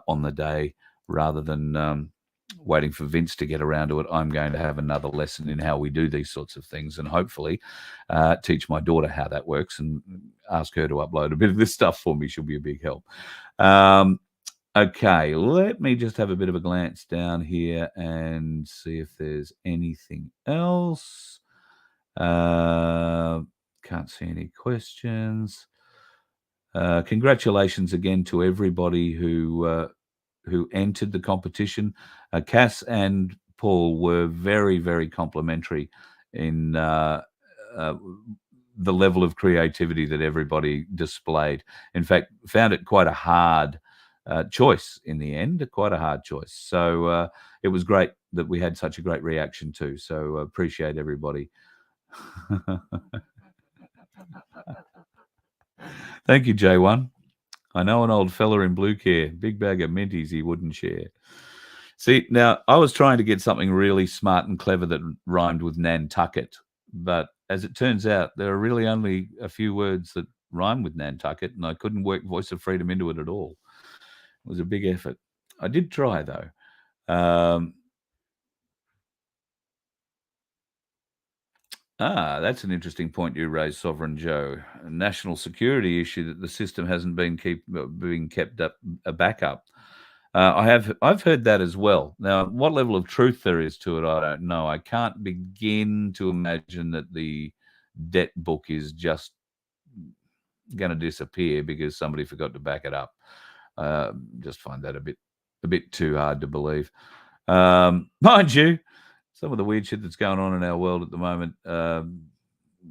on the day rather than waiting for Vince to get around to it. I'm going to have another lesson in how we do these sorts of things and hopefully teach my daughter how that works and ask her to upload a bit of this stuff for me. She'll be a big help. Okay, let me just have a bit of a glance down here and see if there's anything else. Can't see any questions. Congratulations again to everybody who who entered the competition. Cass and Paul were very, very complimentary in the level of creativity that everybody displayed. In fact, found it quite a hard choice in the end, quite a hard choice. So it was great that we had such a great reaction too. So appreciate everybody. Thank you, J1. I know an old fella in blue care, big bag of minties he wouldn't share. See, now I was trying to get something really smart and clever that rhymed with Nantucket, but as it turns out, there are really only a few words that rhyme with Nantucket, and I couldn't work Voice of Freedom into it at all. It was a big effort. I did try, though. That's an interesting point you raised, Sovereign Joe. A national security issue that the system hasn't been being kept up a backup. I've heard that as well. Now, what level of truth there is to it, I don't know. I can't begin to imagine that the debt book is just going to disappear because somebody forgot to back it up. Just find that a bit too hard to believe. Mind you, some of the weird shit that's going on in our world at the moment.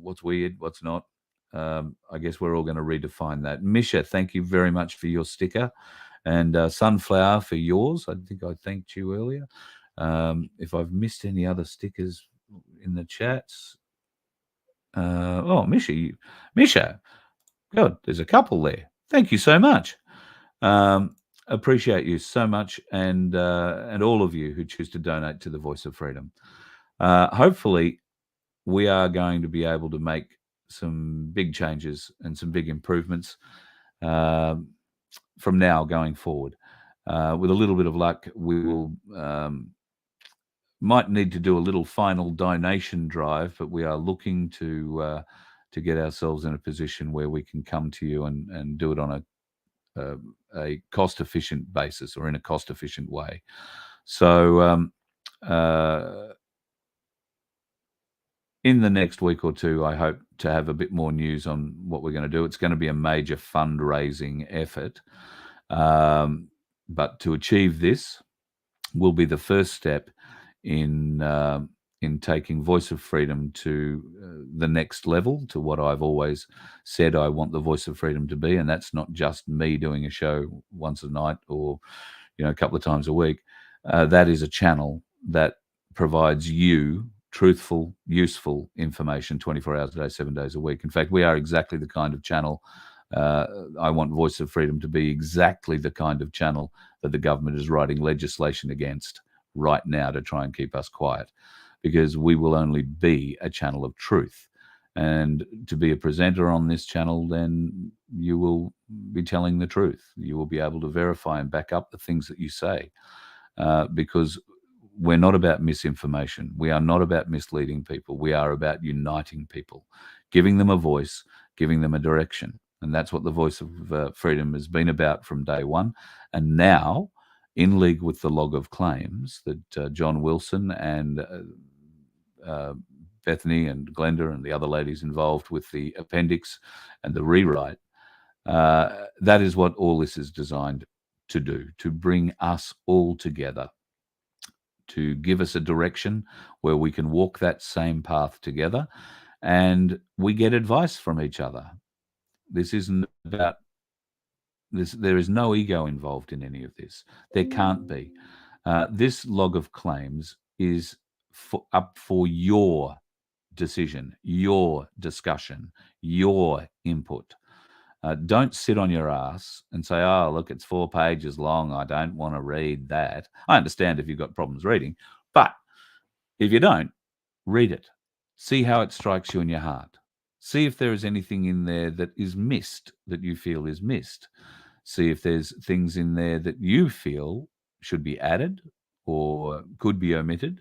What's weird, what's not? I guess we're all going to redefine that. Misha, thank you very much for your sticker. And Sunflower for yours. I think I thanked you earlier. If I've missed any other stickers in the chats. Misha. God, there's a couple there. Thank you so much. Appreciate you so much, and all of you who choose to donate to the Voice of Freedom. Hopefully, we are going to be able to make some big changes and some big improvements from now going forward. With a little bit of luck, we will might need to do a little final donation drive, but we are looking to get ourselves in a position where we can come to you and do it on a cost-efficient basis or in a cost-efficient way. So in the next week or two, I hope to have a bit more news on what we're going to do. It's going to be a major fundraising effort. But to achieve this will be the first step in taking Voice of Freedom to the next level, to what I've always said I want the Voice of Freedom to be. And that's not just me doing a show once a night or a couple of times a week. That is a channel that provides you truthful, useful information 24 hours a day, 7 days a week. In fact, we are exactly the kind of channel I want Voice of Freedom to be, exactly the kind of channel that the government is writing legislation against right now to try and keep us quiet, because we will only be a channel of truth. And to be a presenter on this channel, then you will be telling the truth. You will be able to verify and back up the things that you say, because we're not about misinformation. We are not about misleading people. We are about uniting people, giving them a voice, giving them a direction. And that's what the Voice of Freedom has been about from day one. And now, in league with the log of claims that John Wilson and Bethany and Glenda and the other ladies involved with the appendix and the rewrite, that is what all this is designed to do, to bring us all together, to give us a direction where we can walk that same path together, and we get advice from each other. This isn't about this. There is no ego involved in any of this. There can't be. This log of claims is up for your decision, your discussion, your input. Don't sit on your ass and say, oh, look, it's 4 pages long. I don't want to read that. I understand if you've got problems reading, but if you don't, read it. See how it strikes you in your heart. See if there is anything in there that is missed, that you feel is missed. See if there's things in there that you feel should be added or could be omitted.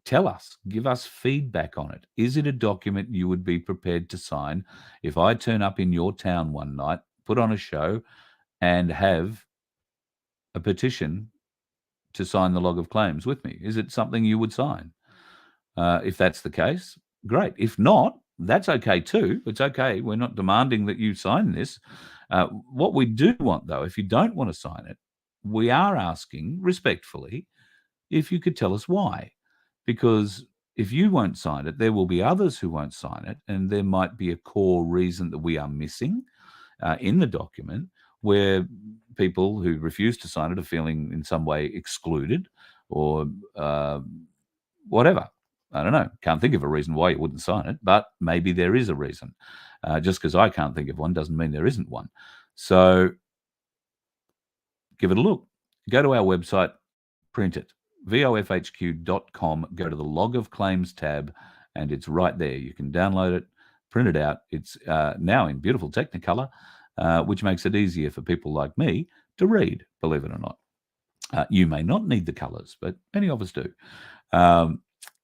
Tell us, give us feedback on it. Is it a document you would be prepared to sign if I turn up in your town one night, put on a show, and have a petition to sign the log of claims with me? Is it something you would sign? If that's the case, great. If not, that's okay too. It's okay. We're not demanding that you sign this. What we do want, though, if you don't want to sign it, we are asking respectfully if you could tell us why. Because if you won't sign it, there will be others who won't sign it, and there might be a core reason that we are missing in the document where people who refuse to sign it are feeling in some way excluded or whatever. I don't know. Can't think of a reason why you wouldn't sign it, but maybe there is a reason. Just because I can't think of one doesn't mean there isn't one. So give it a look. Go to our website, print it, vofhq.com, go to the log of claims tab, and it's right there. You can download it, print it out. It's now in beautiful Technicolor, which makes it easier for people like me to read, believe it or not. You may not need the colors, but many of us do.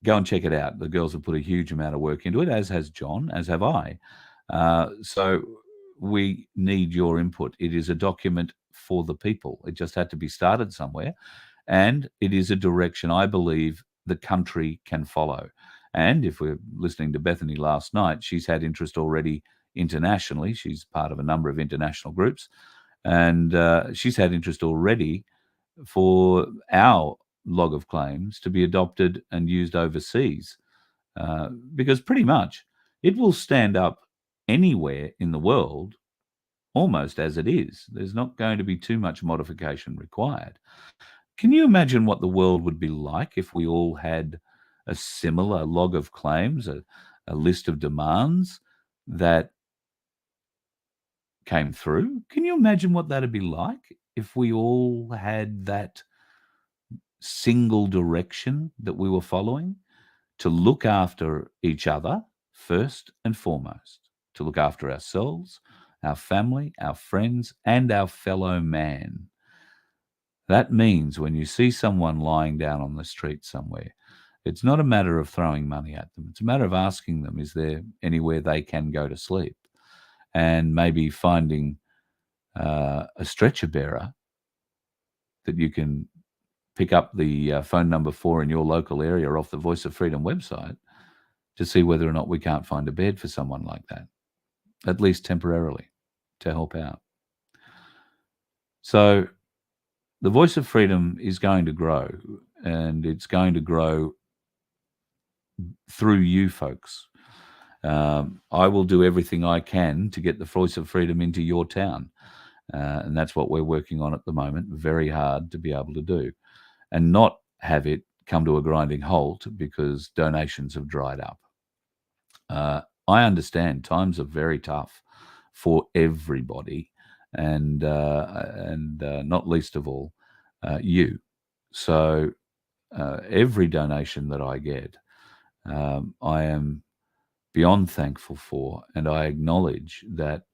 Go and check it out. The girls have put a huge amount of work into it, as has John, as have I. So we need your input. It is a document for the people. It just had to be started somewhere. And it is a direction I believe the country can follow. And if we're listening to Bethany last night, she's had interest already internationally. She's part of a number of international groups. And she's had interest already for our log of claims to be adopted and used overseas. Because pretty much it will stand up anywhere in the world almost as it is. There's not going to be too much modification required. Can you imagine what the world would be like if we all had a similar log of claims, a list of demands that came through? Can you imagine what that'd be like if we all had that single direction that we were following to look after each other first and foremost, to look after ourselves, our family, our friends, and our fellow man? That means when you see someone lying down on the street somewhere, it's not a matter of throwing money at them. It's a matter of asking them, is there anywhere they can go to sleep? And maybe finding a stretcher bearer that you can pick up the phone number for in your local area off the Voice of Freedom website to see whether or not we can't find a bed for someone like that, at least temporarily, to help out. So the Voice of Freedom is going to grow, and it's going to grow through you folks. I will do everything I can to get the Voice of Freedom into your town. And that's what we're working on at the moment, very hard to be able to do, and not have it come to a grinding halt because donations have dried up. I understand times are very tough for everybody, and not least of all, you. So every donation that I get, I am beyond thankful for, and I acknowledge that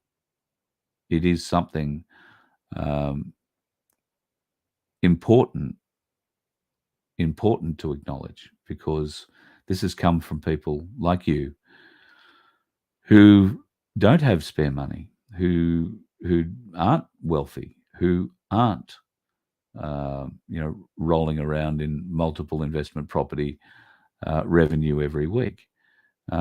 it is something important to acknowledge, because this has come from people like you who don't have spare money, who aren't wealthy, who aren't rolling around in multiple investment property revenue every week.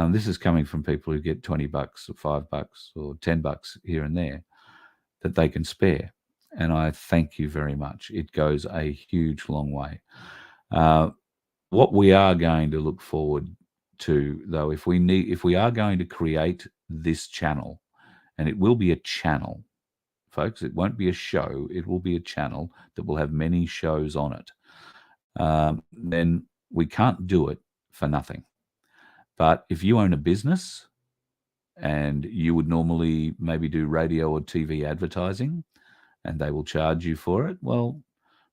This is coming from people who get $20 or $5 or $10 here and there that they can spare. And I thank you very much. It goes a huge, long way. What we are going to look forward to, though, if we are going to create this channel, and it will be a channel, folks, it won't be a show, it will be a channel that will have many shows on it, then we can't do it for nothing. But if you own a business and you would normally maybe do radio or TV advertising and they will charge you for it, well,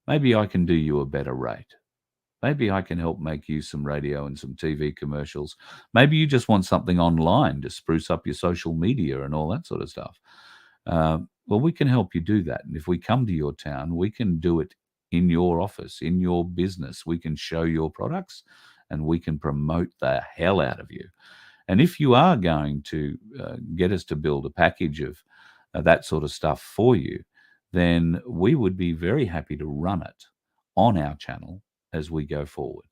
maybe I can do you a better rate. Maybe I can help make you some radio and some TV commercials. Maybe you just want something online to spruce up your social media and all that sort of stuff. Well, we can help you do that. And if we come to your town, we can do it in your office, in your business. We can show your products and we can promote the hell out of you. And if you are going to get us to build a package of that sort of stuff for you, then we would be very happy to run it on our channel as we go forward.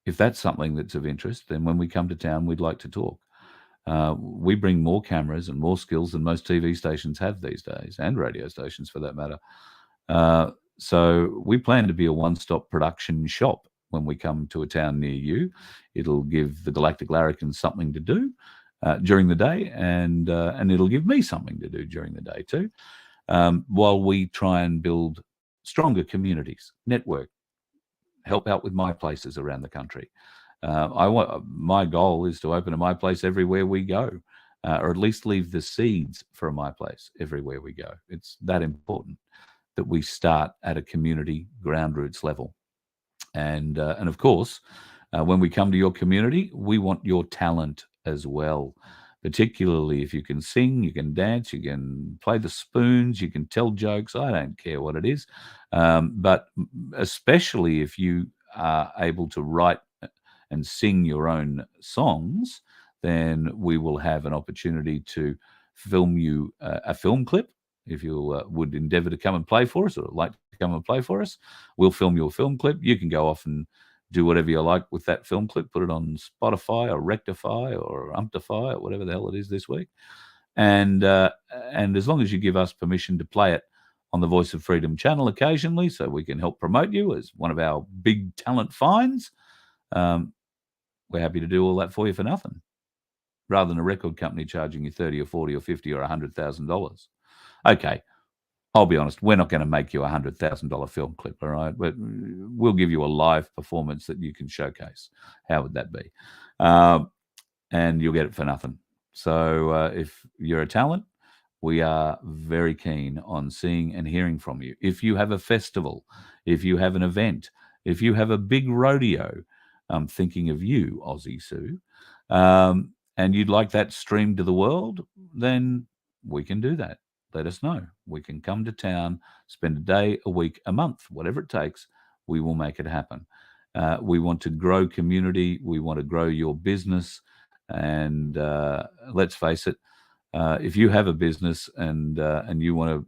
If that's something that's of interest, then when we come to town, we'd like to talk. We bring more cameras and more skills than most TV stations have these days, and radio stations for that matter. So we plan to be a one-stop production shop when we come to a town near you. It'll give the Galactic Larrikins something to do during the day, and it'll give me something to do during the day too, while we try and build stronger communities, network, help out with my places around the country. My goal is to open a My Place everywhere we go, or at least leave the seeds for a My Place everywhere we go. It's that important that we start at a community ground roots level. And of course, when we come to your community, we want your talent as well. Particularly if you can sing, you can dance, you can play the spoons, you can tell jokes. I don't care what it is. But especially if you are able to write and sing your own songs, then we will have an opportunity to film you a film clip. If you would endeavour to come and play for us, or like to come and play for us, we'll film your film clip. You can go off and do whatever you like with that film clip, put it on Spotify or Rectify or Umptify or whatever the hell it is this week. And as long as you give us permission to play it on the Voice of Freedom channel occasionally, so we can help promote you as one of our big talent finds, we're happy to do all that for you for nothing, rather than a record company charging you $30 or $40 or $50 or $100,000. Okay, I'll be honest, we're not going to make you a $100,000 film clip, all right? But we'll give you a live performance that you can showcase. How would that be? And you'll get it for nothing. So if you're a talent, we are very keen on seeing and hearing from you. If you have a festival, if you have an event, if you have a big rodeo, I'm thinking of you, Aussie Sue, and you'd like that streamed to the world, then we can do that. Let us know. We can come to town, spend a day, a week, a month, whatever it takes. We will make it happen. We want to grow community. We want to grow your business. And let's face it, if you have a business and you want to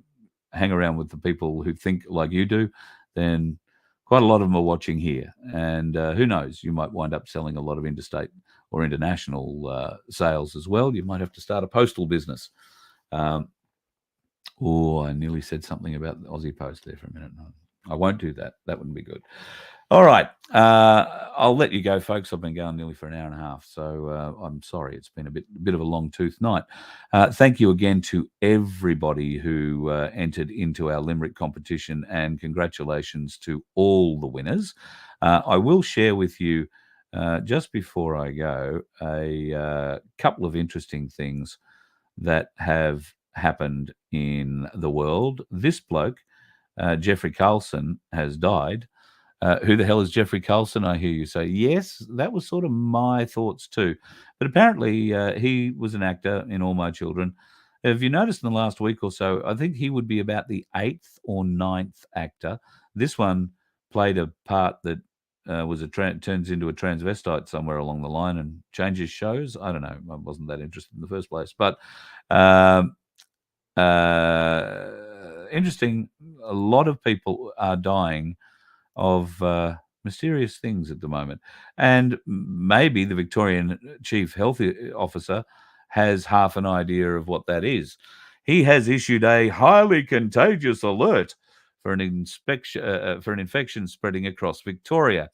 hang around with the people who think like you do, then quite a lot of them are watching here. And who knows, you might wind up selling a lot of interstate or international sales as well. You might have to start a postal business. Oh, I nearly said something about the Aussie Post there for a minute. No, I won't do that. That wouldn't be good. All right. I'll let you go, folks. I've been going nearly for an hour and a half, so I'm sorry. It's been a bit of a long-toothed night. Thank you again to everybody who entered into our Limerick competition, and congratulations to all the winners. I will share with you, just before I go, a couple of interesting things that have happened in the world. This bloke, Jeffrey Carlson, has died. Who the hell is Jeffrey Carlson? I hear you say. Yes, that was sort of my thoughts too. But apparently he was an actor in All My Children. Have you noticed in the last week or so, I think he would be about the 8th or 9th actor. This one played a part that turns into a transvestite somewhere along the line and changes shows. I don't know. I wasn't that interested in the first place. But interesting, a lot of people are dying of mysterious things at the moment. And maybe the Victorian Chief Health Officer has half an idea of what that is. He has issued a highly contagious alert for an infection spreading across Victoria.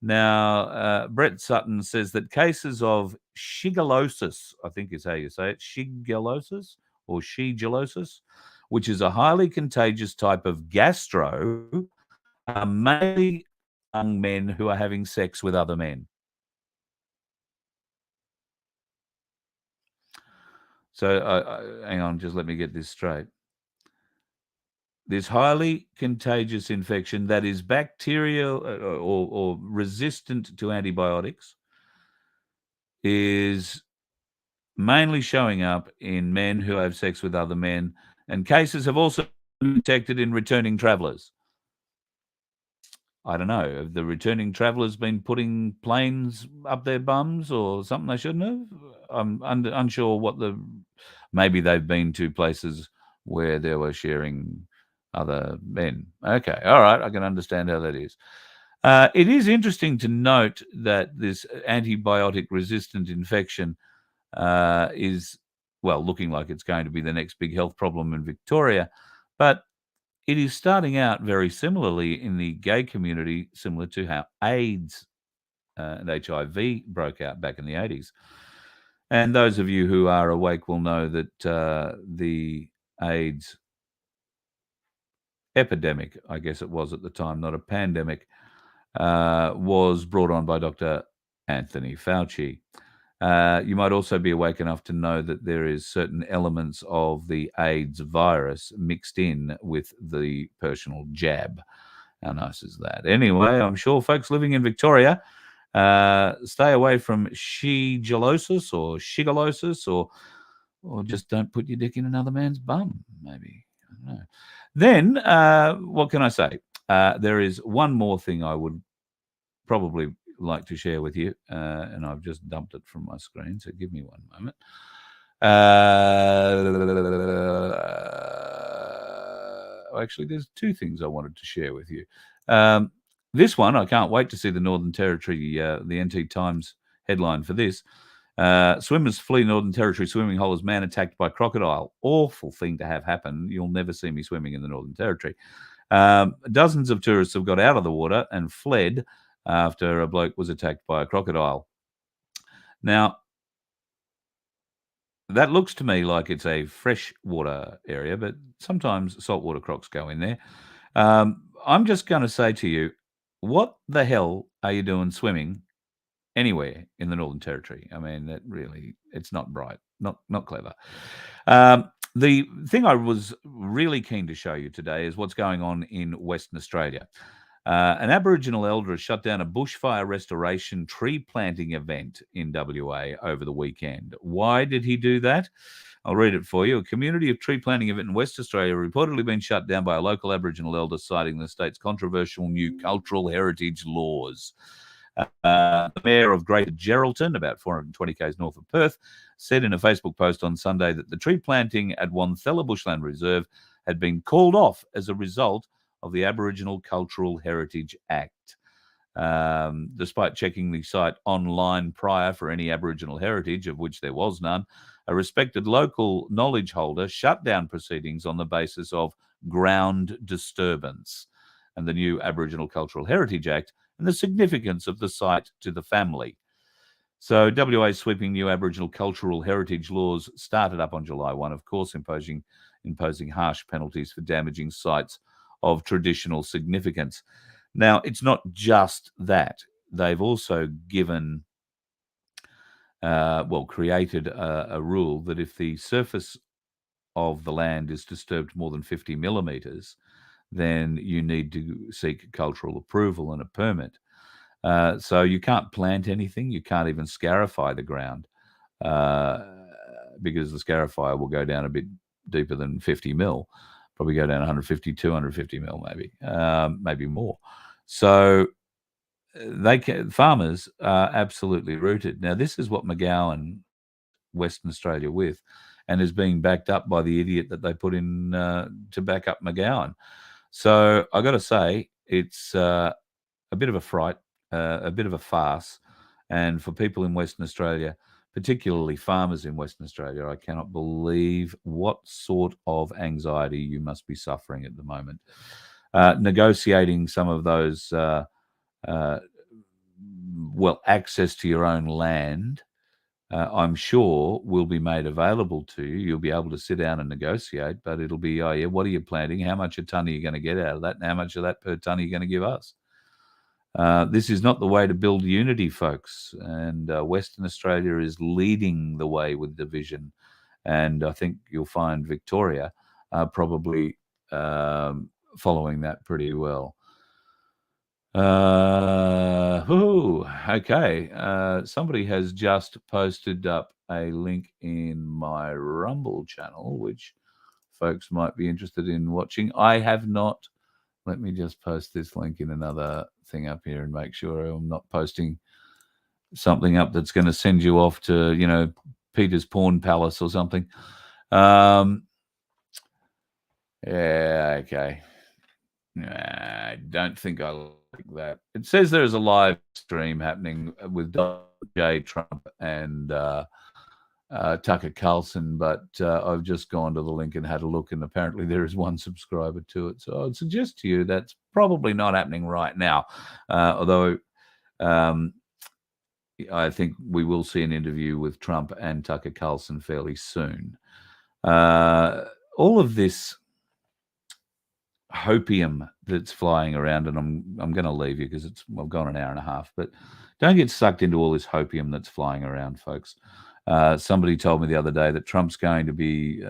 Now, Brett Sutton says that cases of shigellosis, I think is how you say it, shigellosis or shigellosis, which is a highly contagious type of gastro, are mainly young men who are having sex with other men. So, hang on, just let me get this straight. This highly contagious infection that is bacterial or resistant to antibiotics is mainly showing up in men who have sex with other men, and cases have also been detected in returning travellers. I don't know. Have the returning travellers been putting planes up their bums or something they shouldn't have? I'm unsure what maybe they've been to places where they were sharing other men. Okay, all right, I can understand how that is. It is interesting to note that this antibiotic-resistant infection is, well, looking like it's going to be the next big health problem in Victoria. But it is starting out very similarly in the gay community, similar to how AIDS and HIV broke out back in the 80s. And those of you who are awake will know that the AIDS epidemic, I guess it was at the time, not a pandemic, was brought on by Dr. Anthony Fauci. You might also be awake enough to know that there is certain elements of the AIDS virus mixed in with the personal jab. How nice is that? Anyway, I'm sure folks living in Victoria, stay away from shigellosis or shigalosis, or just don't put your dick in another man's bum, maybe. I don't know. Then, what can I say? There is one more thing I would probably like to share with you, and I've just dumped it from my screen, so give me one moment. Actually, there's two things I wanted to share with you. This one, I can't wait to see the Northern Territory, the NT Times headline for this. Swimmers flee Northern Territory swimming hole as man attacked by crocodile. Awful thing to have happen. You'll never see me swimming in the Northern Territory. Dozens of tourists have got out of the water and fled after a bloke was attacked by a crocodile. Now, that looks to me like it's a freshwater area, but sometimes saltwater crocs go in there. I'm just going to say to you, what the hell are you doing swimming anywhere in the Northern Territory? I mean, that really, it's not bright, not clever. The thing I was really keen to show you today is what's going on in Western Australia. An Aboriginal elder has shut down a bushfire restoration tree planting event in WA over the weekend. Why did he do that? I'll read it for you. A community of tree planting event in West Australia reportedly been shut down by a local Aboriginal elder, citing the state's controversial new cultural heritage laws. The mayor of Greater Geraldton, about 420 k's north of Perth, said in a Facebook post on Sunday that the tree planting at Wonthella Bushland Reserve had been called off as a result of the Aboriginal Cultural Heritage Act. Despite checking the site online prior for any Aboriginal heritage, of which there was none, a respected local knowledge holder shut down proceedings on the basis of ground disturbance and the new Aboriginal Cultural Heritage Act and the significance of the site to the family. So WA's sweeping new Aboriginal cultural heritage laws started up on July 1, of course, imposing harsh penalties for damaging sites of traditional significance. Now, it's not just that. They've also given, created a rule that if the surface of the land is disturbed more than 50 millimetres, then you need to seek cultural approval and a permit. So you can't plant anything. You can't even scarify the ground because the scarifier will go down a bit deeper than 50 mil, probably go down 150, 250 mil, maybe more. So farmers are absolutely rooted. Now, this is what McGowan, Western Australia, with, and is being backed up by the idiot that they put in to back up McGowan. So I got to say, it's a bit of a fright, a bit of a farce. And for people in Western Australia, particularly farmers in Western Australia, I cannot believe what sort of anxiety you must be suffering at the moment. Negotiating some of those, access to your own land, I'm sure will be made available to you. You'll be able to sit down and negotiate, but it'll be, oh yeah, what are you planting? How much a tonne are you going to get out of that? And how much of that per tonne are you going to give us? This is not the way to build unity, folks. And Western Australia is leading the way with division. And I think you'll find Victoria probably following that pretty well. Okay. Somebody has just posted up a link in my Rumble channel, which folks might be interested in watching. I have not. Let me just post this link in another thing up here and make sure I'm not posting something up that's going to send you off to, Peter's Porn Palace or something. Yeah, okay. I don't think I like that. It says there's a live stream happening with Donald J. Trump and Tucker Carlson, but I've just gone to the link and had a look, and apparently there is one subscriber to it. So I'd suggest to you that's probably not happening right now, although I think we will see an interview with Trump and Tucker Carlson fairly soon. All of this hopium that's flying around, and I'm going to leave you because I've gone an hour and a half, but don't get sucked into all this hopium that's flying around, folks. Somebody told me the other day that Trump's going to be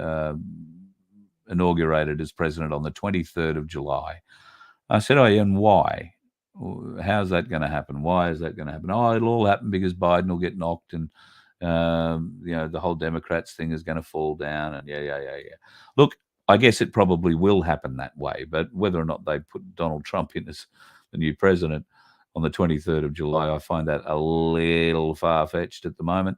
inaugurated as president on the 23rd of July. I said, oh, and why? How's that going to happen? Why is that going to happen? Oh, it'll all happen because Biden will get knocked, and the whole Democrats thing is going to fall down, and yeah. Look, I guess it probably will happen that way, but whether or not they put Donald Trump in as the new president on the 23rd of July, I find that a little far-fetched at the moment.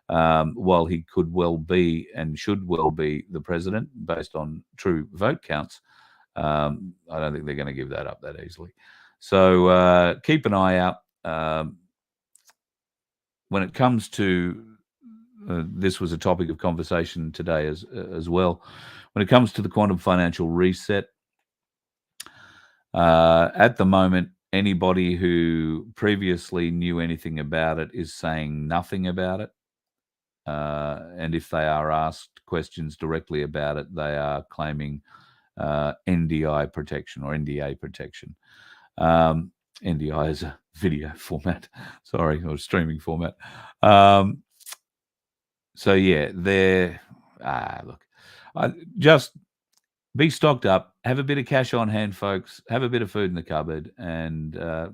While he could well be and should well be the president based on true vote counts, I don't think they're going to give that up that easily. So keep an eye out. When it comes to this was a topic of conversation today as well. When it comes to the quantum financial reset, at the moment, anybody who previously knew anything about it is saying nothing about it. And if they are asked questions directly about it, they are claiming NDI protection or NDA protection. NDI is a video format, or streaming format. So yeah, look, just be stocked up, have a bit of cash on hand, folks, have a bit of food in the cupboard, and the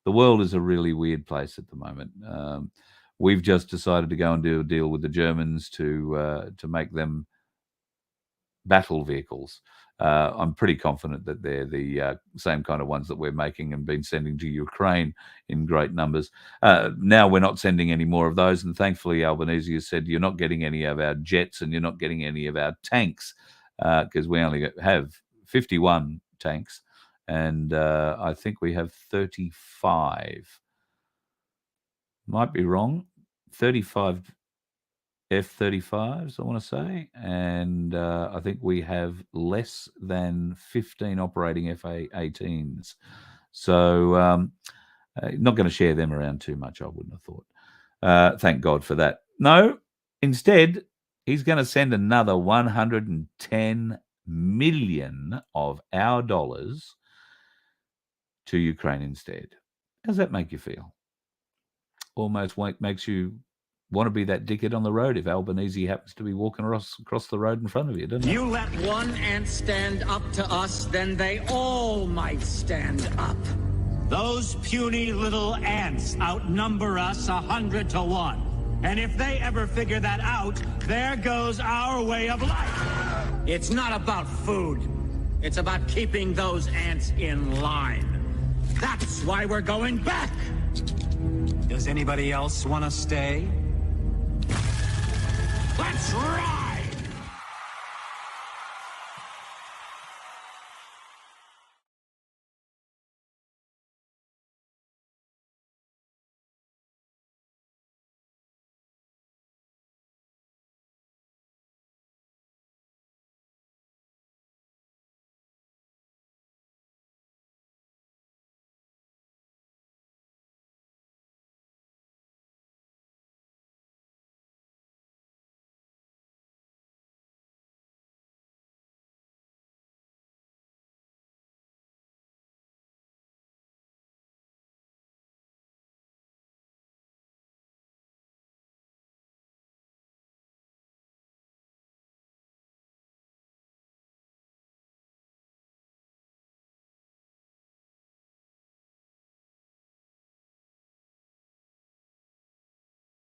world is a really weird place at the moment. We've just decided to go and do a deal with the Germans to make them battle vehicles. I'm pretty confident that they're the same kind of ones that we're making and been sending to Ukraine in great numbers. Now we're not sending any more of those, and thankfully Albanese has said you're not getting any of our jets and you're not getting any of our tanks, because we only have 51 tanks, and I think we have 35. Might be wrong. 35 F-35s, I want to say, and I think we have less than 15 operating F-18s. So not going to share them around too much, I wouldn't have thought. Thank God for that. No, instead, he's going to send another 110 million of our dollars to Ukraine instead. How does that make you feel? Almost makes you want to be that dickhead on the road if Albanese happens to be walking across the road in front of you, doesn't it? You let one ant stand up to us, then they all might stand up. Those puny little ants outnumber us 100 to 1. And if they ever figure that out, there goes our way of life. It's not about food. It's about keeping those ants in line. That's why we're going back. Does anybody else want to stay?